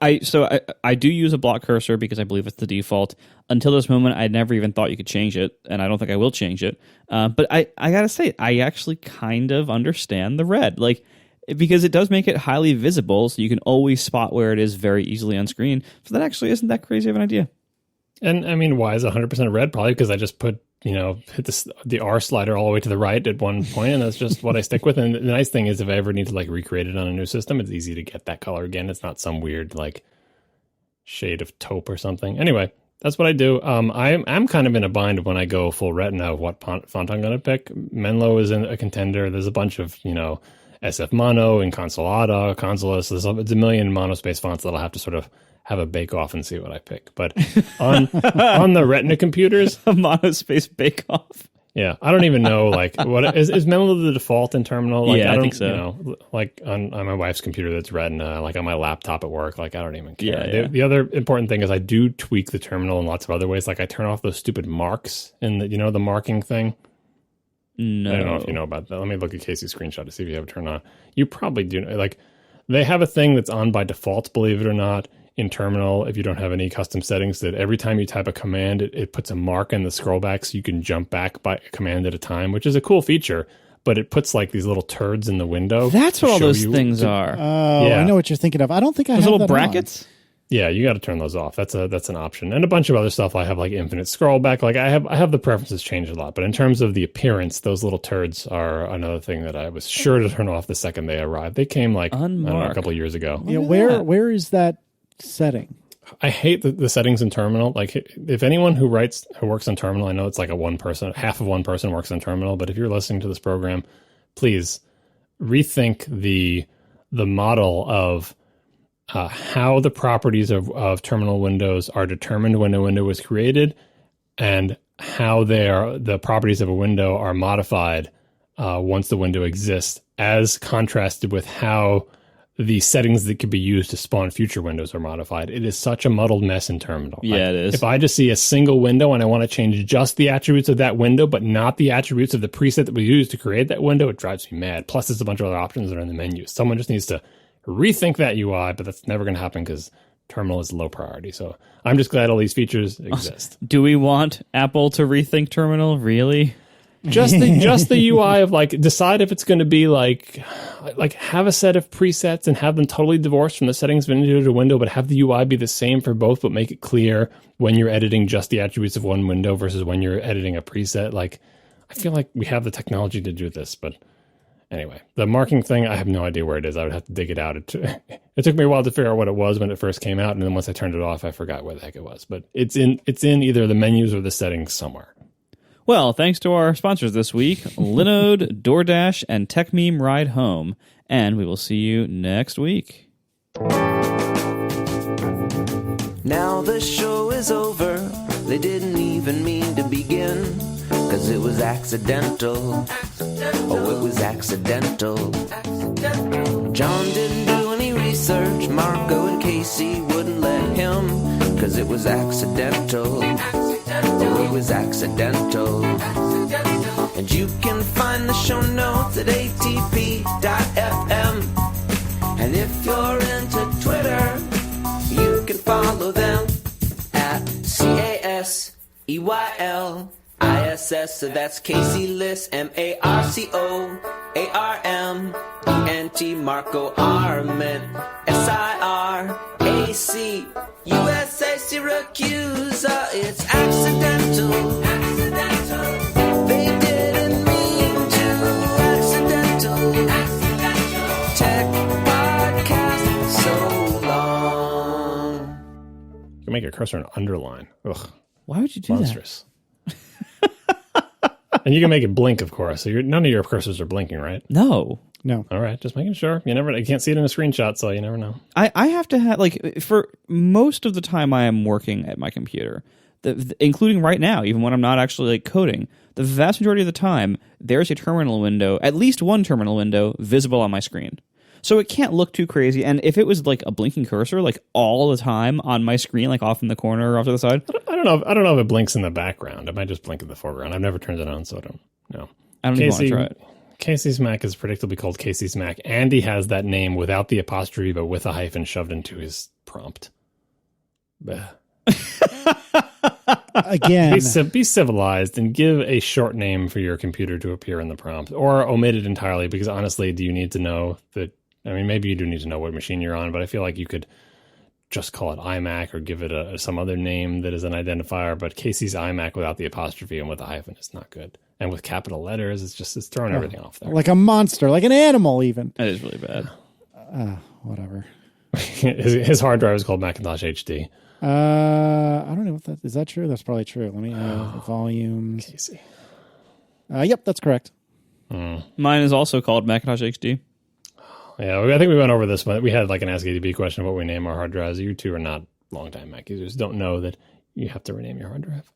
[SPEAKER 2] I do use a block cursor because I believe it's the default. Until this moment, I never even thought you could change it, and I don't think I will change it. But I gotta say, I actually kind of understand the red, like, because it does make it highly visible, so you can always spot where it is very easily on screen. So that actually isn't that crazy of an idea.
[SPEAKER 1] And I mean, why is it 100% red? Probably because I just hit the R slider all the way to the right at one point, and that's just what I stick with. And the nice thing is, if I ever need to like recreate it on a new system, it's easy to get that color again. It's not some weird like shade of taupe or something. Anyway, that's what I do. I'm kind of in a bind when I go full retina of what font I'm going to pick. Menlo is a contender. There's a bunch of, SF Mono and Consolata, Consolas. It's a million monospace fonts that I'll have to sort of have a bake off and see what I pick. But on the Retina computers,
[SPEAKER 2] A monospace bake off.
[SPEAKER 1] yeah, I don't even know like what is Menlo the default in terminal? Like,
[SPEAKER 2] Yeah, I think so.
[SPEAKER 1] Like on my wife's computer that's Retina, like on my laptop at work, like I don't even care.
[SPEAKER 2] Yeah.
[SPEAKER 1] The other important thing is I do tweak the terminal in lots of other ways. Like I turn off those stupid marks in the marking thing.
[SPEAKER 2] No.
[SPEAKER 1] I don't know if you know about that. Let me look at Casey's screenshot to see if you have it turned on. You probably do. Like, they have a thing that's on by default, believe it or not, in terminal, if you don't have any custom settings, that every time you type a command, it puts a mark in the scroll back so you can jump back by a command at a time, which is a cool feature, but it puts like these little turds in the window.
[SPEAKER 2] That's what all those things are.
[SPEAKER 3] Oh,
[SPEAKER 1] Yeah.
[SPEAKER 3] I know what you're thinking of. I don't think I
[SPEAKER 2] Those
[SPEAKER 3] have
[SPEAKER 2] little
[SPEAKER 3] that on.
[SPEAKER 2] brackets?
[SPEAKER 1] Yeah, you got to turn those off. That's an option. And a bunch of other stuff. I have like infinite scroll back. Like I have the preferences changed a lot, but in terms of the appearance, those little turds are another thing that I was sure to turn off the second they arrived. They came like I don't know, a couple of years ago.
[SPEAKER 3] Yeah,
[SPEAKER 2] Look at that.
[SPEAKER 3] where is that setting?
[SPEAKER 1] I hate the settings in terminal. Like if anyone who works on terminal, I know it's like half of one person works on terminal, but if you're listening to this program, please rethink the model of how the properties of terminal windows are determined when a window was created, and how the properties of a window are modified once the window exists, as contrasted with how the settings that could be used to spawn future windows are modified. It is such a muddled mess in terminal.
[SPEAKER 2] Yeah, it is.
[SPEAKER 1] If I just see a single window and I want to change just the attributes of that window, but not the attributes of the preset that we used to create that window, it drives me mad. Plus, there's a bunch of other options that are in the menu. Someone just needs to rethink that UI, but that's never going to happen because terminal is low priority. So I'm just glad all these features exist.
[SPEAKER 2] Do we want Apple to rethink terminal? Really?
[SPEAKER 1] Just the UI of like decide if it's going to be like have a set of presets and have them totally divorced from the settings of an individual window, but have the UI be the same for both, but make it clear when you're editing just the attributes of one window versus when you're editing a preset. Like, I feel like we have the technology to do this, but anyway, the marking thing, I have no idea where it is. I would have to dig it out. It took me a while to figure out what it was when it first came out, and then once I turned it off, I forgot where the heck it was. But it's in either the menus or the settings somewhere.
[SPEAKER 2] Well, thanks to our sponsors this week, Linode, DoorDash, and TechMeme Ride Home. And we will see you next week.
[SPEAKER 4] Now the show is over. They didn't even mean to begin, 'cause it was accidental. Oh, it was accidental. John didn't do any research. Marco and Casey wouldn't let him, 'cause it was accidental. Oh, it was accidental. And you can find the show notes at atp.fm. And if you're into Twitter, you can follow them at CASEYLISS. So that's Casey Liss, MARCOARMENT, Marco Arment, SIRAC, USA Syracuse. It's accidental. They didn't mean to. Accidental. Tech podcast so long.
[SPEAKER 1] You can make your cursor an underline. Ugh,
[SPEAKER 2] Why would you do
[SPEAKER 1] monstrous. And you can make it blink, of course. So none of your cursors are blinking, right?
[SPEAKER 2] that? No.
[SPEAKER 1] All right, just making sure. You can't see it in a screenshot, so you never know.
[SPEAKER 2] I have to have, like, for most of the time I am working at my computer, including right now, even when I'm not actually like coding, the vast majority of the time, there's a terminal window, at least one terminal window, visible on my screen. So it can't look too crazy. And if it was like a blinking cursor, like all the time on my screen, like off in the corner or off to the side.
[SPEAKER 1] I don't know if it blinks in the background. It might just blink in the foreground. I've never turned it on, so I don't know.
[SPEAKER 2] I don't even want to try it.
[SPEAKER 1] Caseys-Mac is predictably called Caseys-Mac. Andy has that name without the apostrophe, but with a hyphen shoved into his prompt.
[SPEAKER 3] Again,
[SPEAKER 1] be civilized and give a short name for your computer to appear in the prompt, or omit it entirely, because honestly, do you need to know that? I mean, maybe you do need to know what machine you're on, but I feel like you could just call it iMac or give it some other name that is an identifier, but Caseys-iMac without the apostrophe and with a hyphen is not good. And with capital letters, it's throwing everything off there.
[SPEAKER 3] like a monster, like an animal even.
[SPEAKER 2] That is really bad.
[SPEAKER 3] Whatever.
[SPEAKER 1] his hard drive is called Macintosh HD.
[SPEAKER 3] I don't know if that is that true. That's probably true. Let me volumes.
[SPEAKER 1] Casey.
[SPEAKER 3] Yep, that's correct.
[SPEAKER 2] Mine is also called Macintosh HD.
[SPEAKER 1] Yeah, I think we went over this, but we had like an askatp question of what we name our hard drives. You two are not longtime Mac users. Don't know that you have to rename your hard drive.